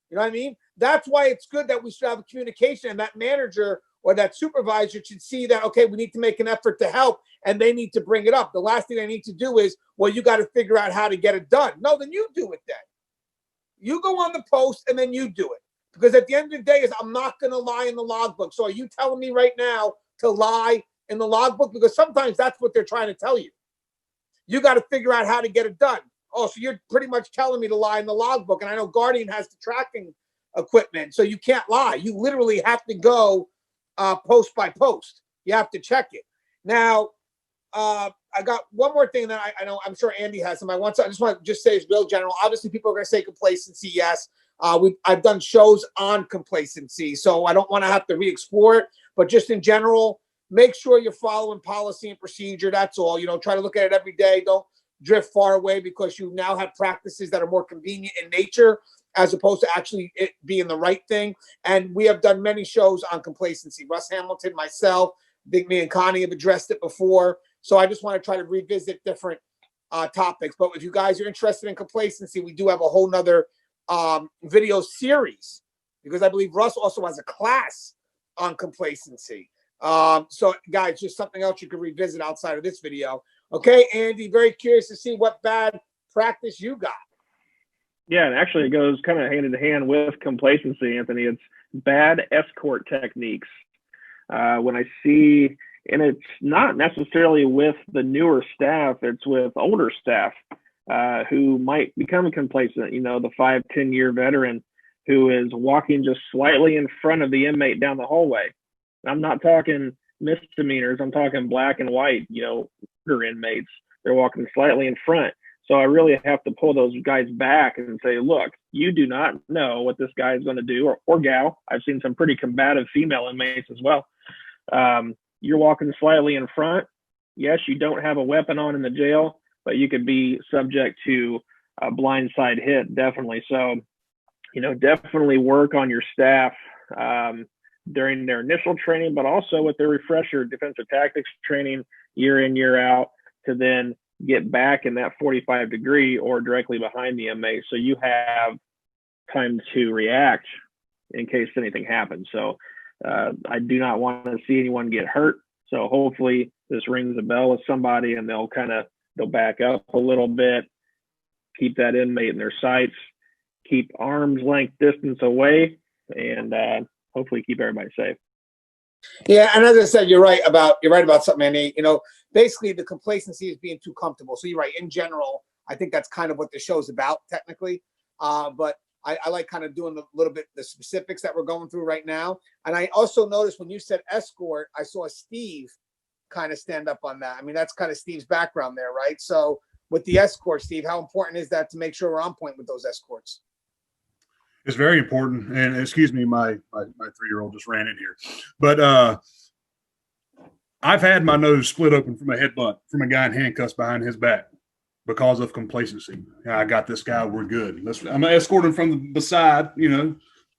You know what I mean? That's why it's good that we should have a communication, and that manager or that supervisor should see that, okay, we need to make an effort to help, and they need to bring it up. The last thing they need to do is, well, you got to figure out how to get it done. No, then you do it then. You go on the post and then you do it. Because at the end of the day, I'm not going to lie in the logbook. So are you telling me right now to lie in the logbook? Because sometimes that's what they're trying to tell you. You got to figure out how to get it done. Oh, so you're pretty much telling me to lie in the logbook. And I know Guardian has the tracking equipment, so you can't lie. You literally have to go post by post. You have to check it. Now, I got one more thing that I know, I'm sure Andy has some. I just want to just say it's real general. Obviously, people are going to say complacency. Yes. I've done shows on complacency, so I don't want to have to re-explore it. But just in general, make sure you're following policy and procedure. That's all. Try to look at it every day. Don't drift far away because you now have practices that are more convenient in nature as opposed to actually it being the right thing. And we have done many shows on complacency. Russ Hamilton, myself, I think me and Connie have addressed it before. So I just want to try to revisit different topics. But if you guys are interested in complacency, we do have a whole nother video series, because I believe Russ also has a class on complacency. So guys, just something else you can revisit outside of this video. Okay, Andy, very curious to see what bad practice you got. Yeah, and actually it goes kind of hand in hand with complacency, Anthony. It's bad escort techniques. When I see, and it's not necessarily with the newer staff, it's with older staff who might become complacent, the 5-10 year veteran who is walking just slightly in front of the inmate down the hallway. I'm not talking misdemeanors, I'm talking black and white, older inmates. They're walking slightly in front. So I really have to pull those guys back and say, look, you do not know what this guy is going to do, or gal. I've seen some pretty combative female inmates as well. You're walking slightly in front. Yes, you don't have a weapon on in the jail, but you could be subject to a blindside hit, definitely. So, definitely work on your staff during their initial training, but also with their refresher defensive tactics training year in, year out, to then get back in that 45 degree or directly behind the inmate, so you have time to react in case anything happens. So I do not want to see anyone get hurt. So hopefully this rings a bell with somebody and they'll back up a little bit, keep that inmate in their sights, keep arm's length distance away, and hopefully keep everybody safe. Yeah, and as I said, you're right about something, Andy. You know, basically the complacency is being too comfortable. So you're right. In general, I think that's kind of what the show's about, technically. But I like kind of doing a little bit the specifics that we're going through right now. And I also noticed when you said escort, I saw Steve kind of stand up on that. I mean, that's kind of Steve's background there, right? So with the escort, Steve, how important is that to make sure we're on point with those escorts? It's very important. And excuse me, my 3-year-old just ran in here. But I've had my nose split open from a headbutt from a guy in handcuffs behind his back because of complacency. I got this guy, we're good. I'm gonna escort him from the side, you know,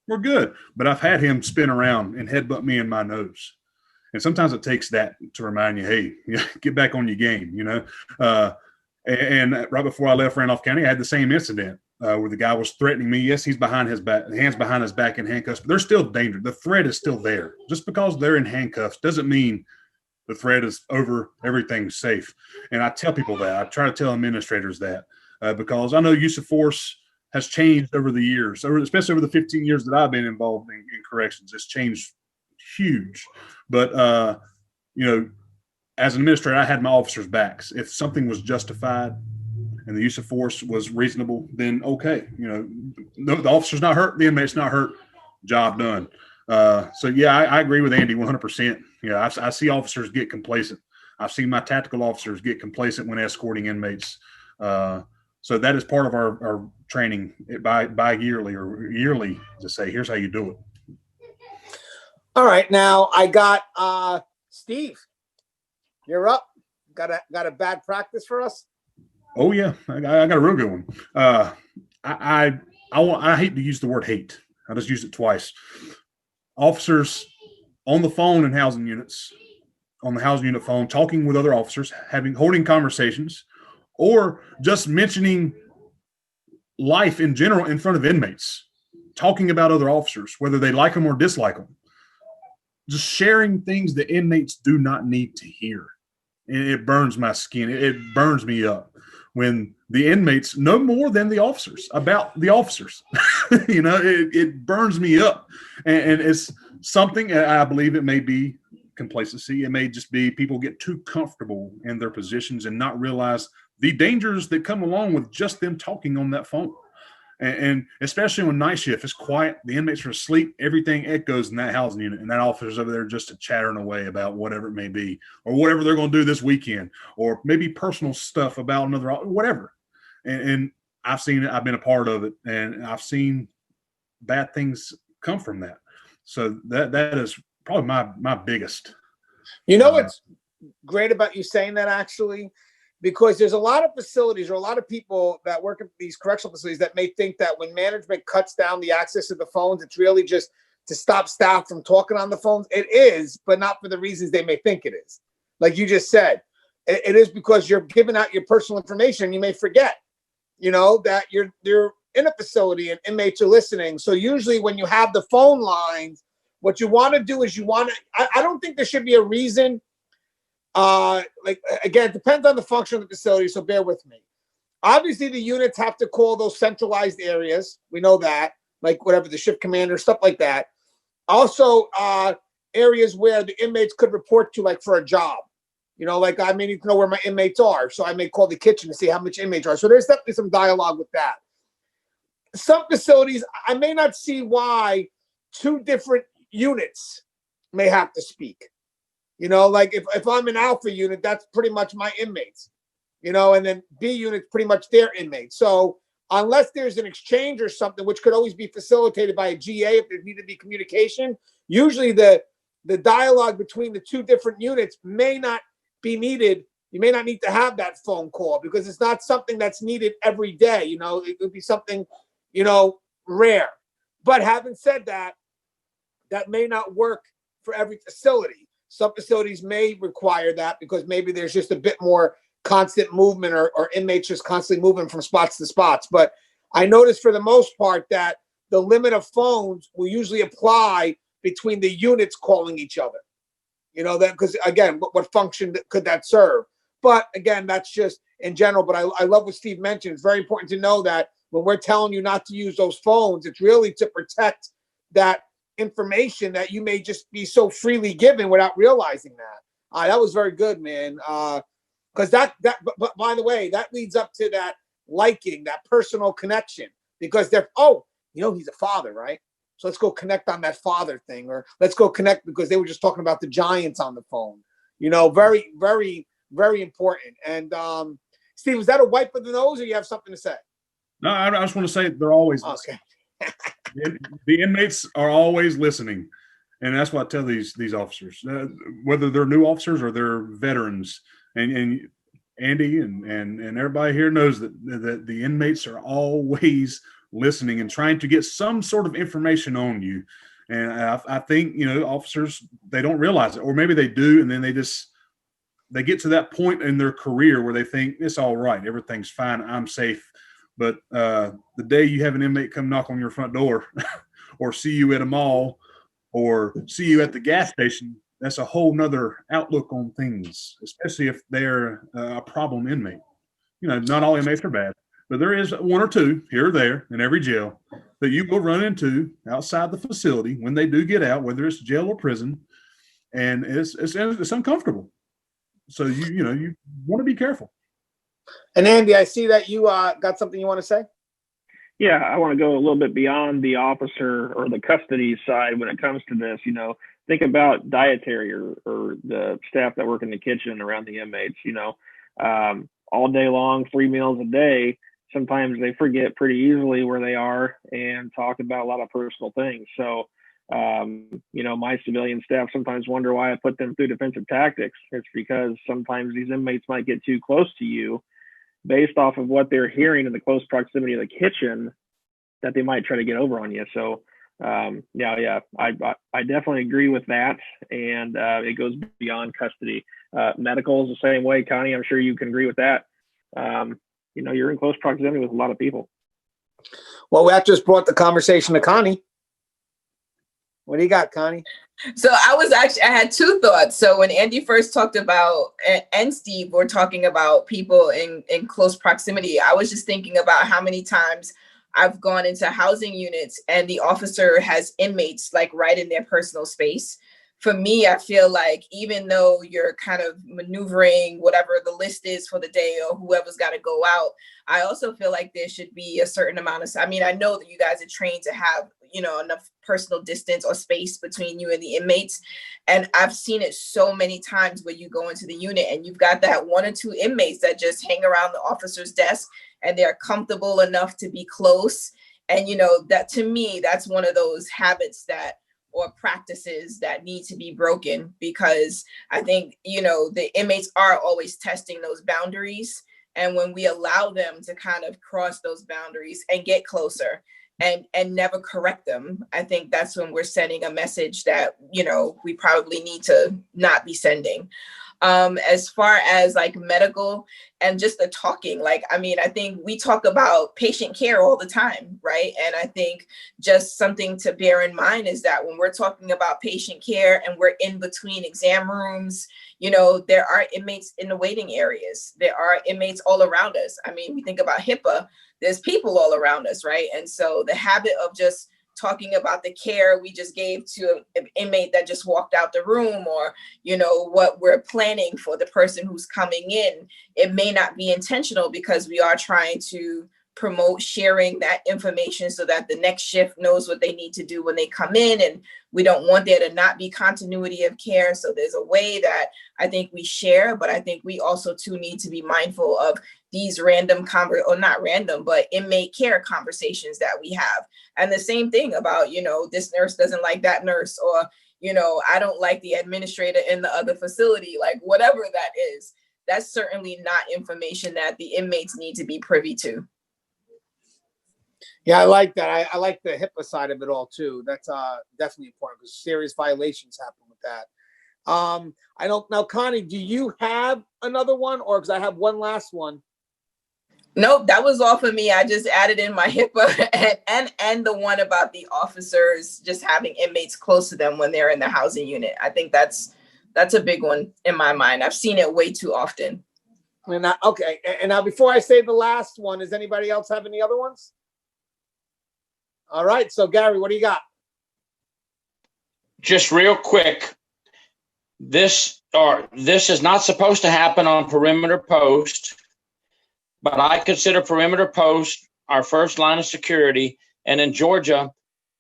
we're good. But I've had him spin around and headbutt me in my nose. And sometimes it takes that to remind you, hey, get back on your game, you know. And right before I left Randolph County, I had the same incident where the guy was threatening me. Yes, he's behind his back, hands behind his back in handcuffs, but there's still danger. The threat is still there. Just because they're in handcuffs doesn't mean the threat is over, everything's safe. And I tell people that. I try to tell administrators that because I know use of force has changed over the years, especially over the 15 years that I've been involved in corrections. It's changed huge. But, you know, as an administrator, I had my officers' backs. If something was justified and the use of force was reasonable, then okay. You know, the officer's not hurt, the inmate's not hurt, job done. So, yeah, I agree with Andy 100%. Yeah, I see officers get complacent. I've seen my tactical officers get complacent when escorting inmates. So that is part of our training bi-yearly or yearly to say, here's how you do it. All right, now I got Steve. You're up. Got a bad practice for us? Oh yeah, I got a real good one. I hate to use the word hate. I just used it twice. Officers on the phone in housing units, on the housing unit phone, talking with other officers, holding conversations, or just mentioning life in general in front of inmates, talking about other officers, whether they like them or dislike them. Just sharing things that inmates do not need to hear. And it burns my skin. It burns me up when the inmates know more than the officers about the officers. You know, it burns me up. And it's something, I believe it may be complacency. It may just be people get too comfortable in their positions and not realize the dangers that come along with just them talking on that phone. And especially when night shift is quiet, the inmates are asleep, everything echoes in that housing unit, and that officer's over there just chattering away about whatever it may be, or whatever they're going to do this weekend, or maybe personal stuff about another, whatever. And I've seen it, I've been a part of it, and I've seen bad things come from that. So that is probably my biggest. You know what's great about you saying that, actually? Because there's a lot of facilities or a lot of people that work at these correctional facilities that may think that when management cuts down the access to the phones, it's really just to stop staff from talking on the phones. It is, but not for the reasons they may think it is. Like you just said, it is because you're giving out your personal information. You may forget, you know, that you're in a facility and inmates are listening. So usually when you have the phone lines, what you want to do is I don't think there should be a reason. Like, again, it depends on the function of the facility, so bear with me. Obviously, the units have to call those centralized areas. We know that, like whatever, the shift commander, stuff like that. Also, areas where the inmates could report to, like for a job. You know, like I may need to know where my inmates are, so I may call the kitchen to see how much inmates are. So there's definitely some dialogue with that. Some facilities, I may not see why two different units may have to speak. You know, like if I'm an alpha unit, that's pretty much my inmates, you know, and then B unit's pretty much their inmates. So unless there's an exchange or something, which could always be facilitated by a GA if there needed to be communication, usually the dialogue between the two different units may not be needed. You may not need to have that phone call because it's not something that's needed every day. You know, it would be something, you know, rare. But having said that, that may not work for every facility. Some facilities may require that because maybe there's just a bit more constant movement or inmates just constantly moving from spots to spots. But I noticed for the most part that the limit of phones will usually apply between the units calling each other. You know, that because, again, what function could that serve? But again, that's just in general. But I love what Steve mentioned. It's very important to know that when we're telling you not to use those phones, it's really to protect that information that you may just be so freely given without realizing that. That was very good, man. Because but by the way, that leads up to that liking, that personal connection, because they're, oh, you know, he's a father, right? So let's go connect on that father thing, or let's go connect because they were just talking about the Giants on the phone. You know, very, very, very important. And Steve, was that a wipe of the nose, or you have something to say? No, I just want to say they're always okay. The inmates are always listening, and that's what I tell these officers, whether they're new officers or they're veterans. And Andy and everybody here knows that the inmates are always listening and trying to get some sort of information on you. And I think, you know, officers, they don't realize it, or maybe they do, and then they get to that point in their career where they think it's all right, everything's fine, I'm safe. But the day you have an inmate come knock on your front door or see you at a mall or see you at the gas station, that's a whole nother outlook on things, especially if they're a problem inmate. You know, not all inmates are bad, but there is one or two here or there in every jail that you will run into outside the facility when they do get out, whether it's jail or prison, and it's uncomfortable. So you want to be careful. And Andy, I see that you got something you want to say. Yeah, I want to go a little bit beyond the officer or the custody side when it comes to this. You know, think about dietary or the staff that work in the kitchen around the inmates. You know, all day long, 3 meals a day. Sometimes they forget pretty easily where they are and talk about a lot of personal things. So, you know, my civilian staff sometimes wonder why I put them through defensive tactics. It's because sometimes these inmates might get too close to you based off of what they're hearing in the close proximity of the kitchen, that they might try to get over on you. So, I definitely agree with that. And it goes beyond custody. Medical is the same way, Connie. I'm sure you can agree with that. You know, you're in close proximity with a lot of people. Well, that just brought the conversation to Connie. What do you got, Connie? So I had two thoughts. So when Andy first talked about, and Steve were talking about people in close proximity, I was just thinking about how many times I've gone into housing units and the officer has inmates like right in their personal space. For me, I feel like even though you're kind of maneuvering whatever the list is for the day or whoever's got to go out, I also feel like there should be a certain amount of, I mean, I know that you guys are trained to have, you know, enough personal distance or space between you and the inmates. And I've seen it so many times where you go into the unit and you've got that one or two inmates that just hang around the officer's desk and they're comfortable enough to be close. And, you know, that to me, that's one of those habits that, or practices that need to be broken, because I think, you know, the inmates are always testing those boundaries. And when we allow them to kind of cross those boundaries and get closer and never correct them, I think that's when we're sending a message that, you know, we probably need to not be sending. As far as like medical and just the talking, like, I mean, I think we talk about patient care all the time, right? And I think just something to bear in mind is that when we're talking about patient care and we're in between exam rooms, you know, there are inmates in the waiting areas. There are inmates all around us. I mean, we think about HIPAA, there's people all around us, right? And so the habit of just talking about the care we just gave to an inmate that just walked out the room, or, you know, what we're planning for the person who's coming in, it may not be intentional because we are trying to promote sharing that information so that the next shift knows what they need to do when they come in. And we don't want there to not be continuity of care. So there's a way that I think we share, but I think we also too need to be mindful of these random or not random, but inmate care conversations that we have. And the same thing about, you know, this nurse doesn't like that nurse, or, you know, I don't like the administrator in the other facility, like whatever that is, that's certainly not information that the inmates need to be privy to. Yeah, I like that. I like the HIPAA side of it all too. That's definitely important because serious violations happen with that. I don't know, Connie, do you have another one, or because I have one last one? Nope, that was all for me. I just added in my HIPAA and the one about the officers just having inmates close to them when they're in the housing unit. I think that's a big one in my mind. I've seen it way too often. Okay, and now before I say the last one, does anybody else have any other ones? All right, so Gary, what do you got? just real quick, this is not supposed to happen on perimeter post, but I consider perimeter post our first line of security. And in Georgia,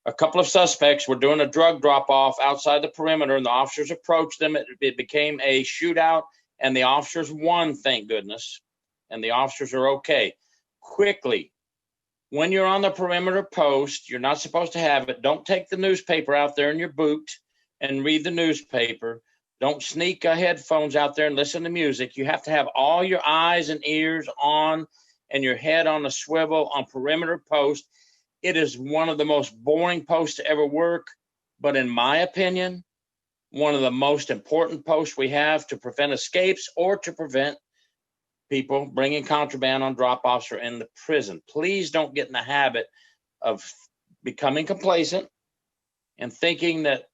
a couple of suspects were doing a drug drop-off outside the perimeter, and the officers approached them. It became a shootout, and the officers won, thank goodness, and the officers are okay. Quickly, when you're on the perimeter post, you're not supposed to have it. Don't take the newspaper out there in your boot and read the newspaper. Don't sneak headphones out there and listen to music. You have to have all your eyes and ears on and your head on a swivel on perimeter post. It is one of the most boring posts to ever work, but in my opinion, one of the most important posts we have to prevent escapes or to prevent people bringing contraband on drop-offs or in the prison. Please don't get in the habit of becoming complacent and thinking that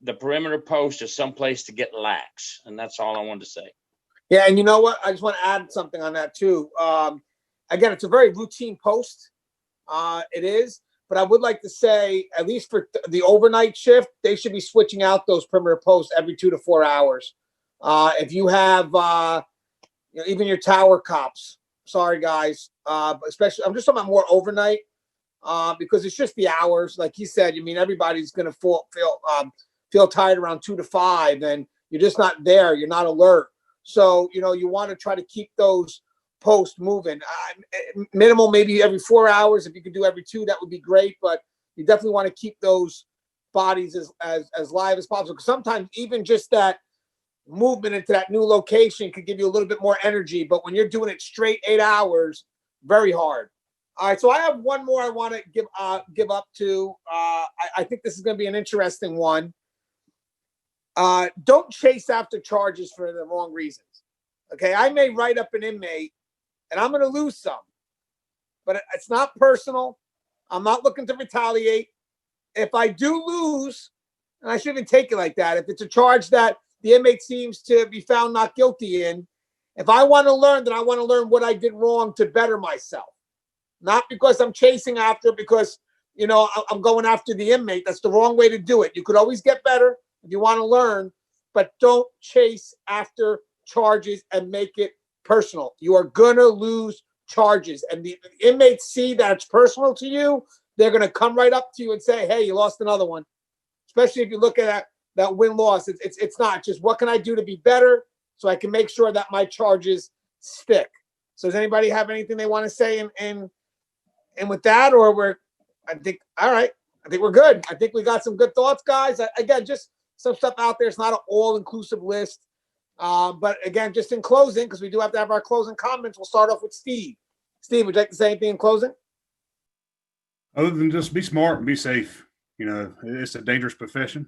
the perimeter post is someplace to get lax. And that's all I wanted to say. Yeah, and you know what? I just want to add something on that too. Again, it's a very routine post. It is, but I would like to say, at least for the overnight shift, they should be switching out those perimeter posts every 2 to 4 hours. If you have, even your tower cops, sorry guys, especially, I'm just talking about more overnight, because it's just the hours. Like he said, everybody's going to feel tired around 2 to 5, and you're just not there. You're not alert. So, you want to try to keep those posts moving. Minimal, maybe every 4 hours. If you could do every 2, that would be great. But you definitely want to keep those bodies as live as possible. Because sometimes even just that movement into that new location could give you a little bit more energy. But when you're doing it straight 8 hours, very hard. All right, so I have one more I want to give up to. I think this is going to be an interesting one. Don't chase after charges for the wrong reasons. Okay, I may write up an inmate and I'm going to lose some, but it's not personal. I'm not looking to retaliate. If I do lose, and I shouldn't take it like that, if it's a charge that the inmate seems to be found not guilty in, if I want to learn, then I want to learn what I did wrong to better myself. Not because I'm chasing after, because, I'm going after the inmate. That's the wrong way to do it. You could always get better if you want to learn, but don't chase after charges and make it personal. You are going to lose charges, and the inmates see that it's personal to you. They're going to come right up to you and say, hey, you lost another one. Especially if you look at that win-loss. It's not just what can I do to be better so I can make sure that my charges stick. So does anybody have anything they want to say and with that, or all right. I think we're good. I think we got some good thoughts, guys. Again, just some stuff out there. It's not an all-inclusive list. But again, just in closing, because we do have to have our closing comments, we'll start off with Steve. Steve, would you like to say anything in closing? Other than just be smart and be safe. It's a dangerous profession.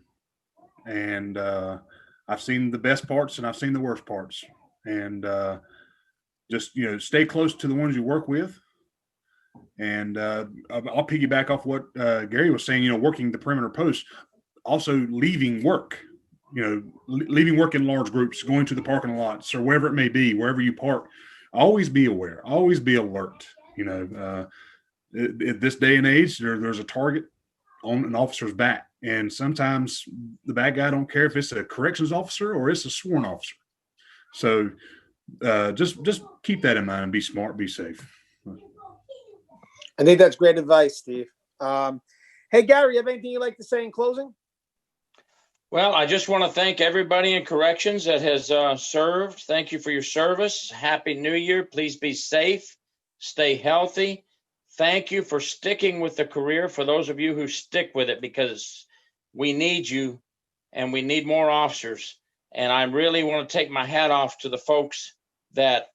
And I've seen the best parts and I've seen the worst parts. And just, stay close to the ones you work with. And I'll piggyback off what Gary was saying, working the perimeter post, also leaving work. Leaving work in large groups, going to the parking lots or wherever it may be, wherever you park, always be aware, always be alert. At this day and age, there's a target on an officer's back. And sometimes the bad guy don't care if it's a corrections officer or it's a sworn officer. So just keep that in mind and be smart, be safe. I think that's great advice, Steve. Hey, Gary, you have anything you'd like to say in closing? Well, I just want to thank everybody in corrections that has served. Thank you for your service. Happy New Year. Please be safe. Stay healthy. Thank you for sticking with the career, for those of you who stick with it, because we need you and we need more officers. And I really want to take my hat off to the folks that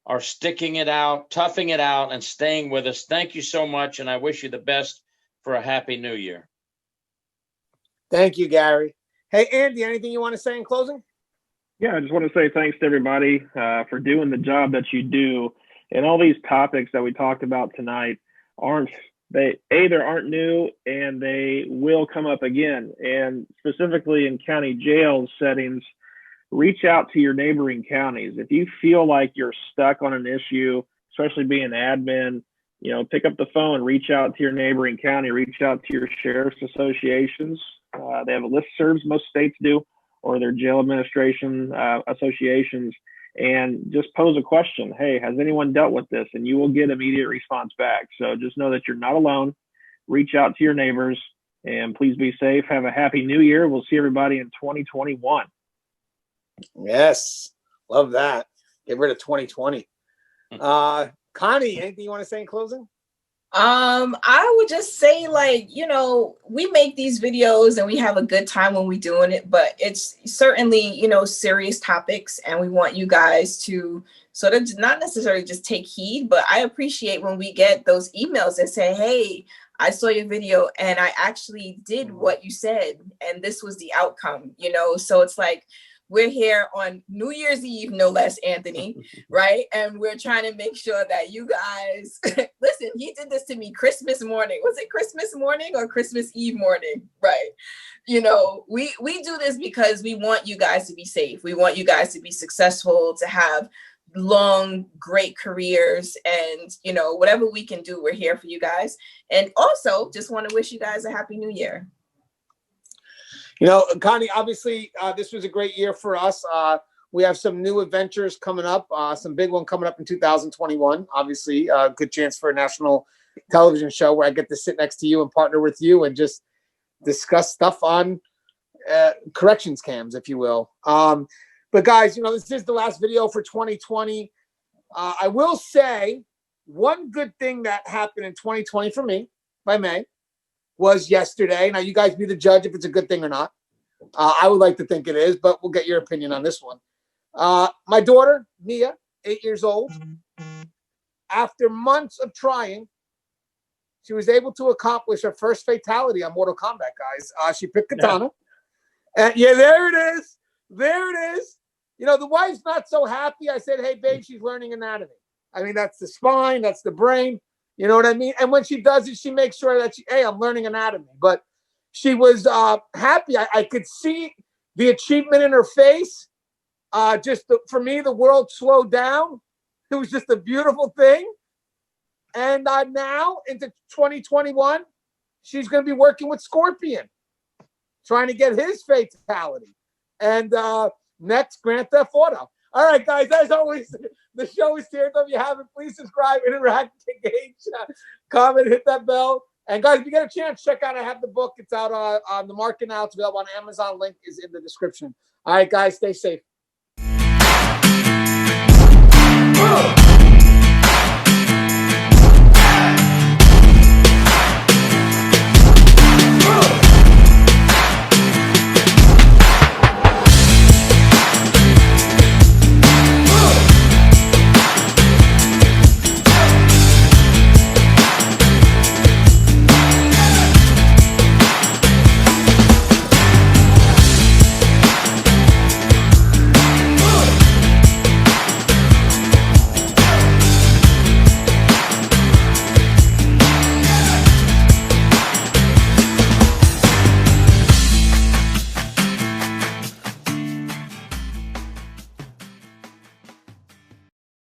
are sticking it out, toughing it out, and staying with us. Thank you so much, and I wish you the best for a Happy New Year. Thank you, Gary. Hey, Andy, anything you want to say in closing? Yeah, I just want to say thanks to everybody for doing the job that you do. And all these topics that we talked about tonight aren't new, and they will come up again. And specifically in county jail settings, reach out to your neighboring counties. If you feel like you're stuck on an issue, especially being admin, pick up the phone, reach out to your neighboring county, reach out to your sheriff's associations. They have a listservs, most states do, or their jail administration associations, and just pose a question. Hey, has anyone dealt with this? And you will get immediate response back. So just know that you're not alone. Reach out to your neighbors, and please be safe. Have a happy new year. We'll see everybody in 2021. Yes, love that. Get rid of 2020. Connie, anything you want to say in closing? I would just say, we make these videos and we have a good time when we're doing it, but it's certainly, serious topics, and we want you guys to sort of not necessarily just take heed, but I appreciate when we get those emails that say, hey, I saw your video and I actually did what you said, and this was the outcome, so it's like, we're here on New Year's Eve, no less, Anthony, right? And we're trying to make sure that you guys, listen, he did this to me Christmas morning. Was it Christmas morning or Christmas Eve morning? Right. We do this because we want you guys to be safe. We want you guys to be successful, to have long, great careers, and, whatever we can do, we're here for you guys. And also just want to wish you guys a happy new year. Connie, obviously, this was a great year for us. We have some new adventures coming up, some big one coming up in 2021. Obviously, a good chance for a national television show where I get to sit next to you and partner with you and just discuss stuff on corrections cams, if you will. But guys, this is the last video for 2020. I will say one good thing that happened in 2020 for me, if I may, was yesterday. Now, you guys be the judge if it's a good thing or not. I would like to think it is, but we'll get your opinion on this one. My daughter, Mia, 8 years old, after months of trying, she was able to accomplish her first fatality on Mortal Kombat, guys. She picked Katana. And there it is. There it is. The wife's not so happy. I said, hey, babe, she's learning anatomy. I mean, that's the spine, that's the brain. You know what I mean? And when she does it, she makes sure that I'm learning anatomy. But she was happy. I could see the achievement in her face. For me, the world slowed down. It was just a beautiful thing. And now into 2021, she's going to be working with Scorpion, trying to get his fatality. And next, Grand Theft Auto. All right, guys, as always, the show is here. If you haven't, please subscribe, interact, engage, comment, hit that bell. And guys, if you get a chance, check out, I have the book. It's out on the market now. It's available on Amazon. Link is in the description. All right, guys, stay safe.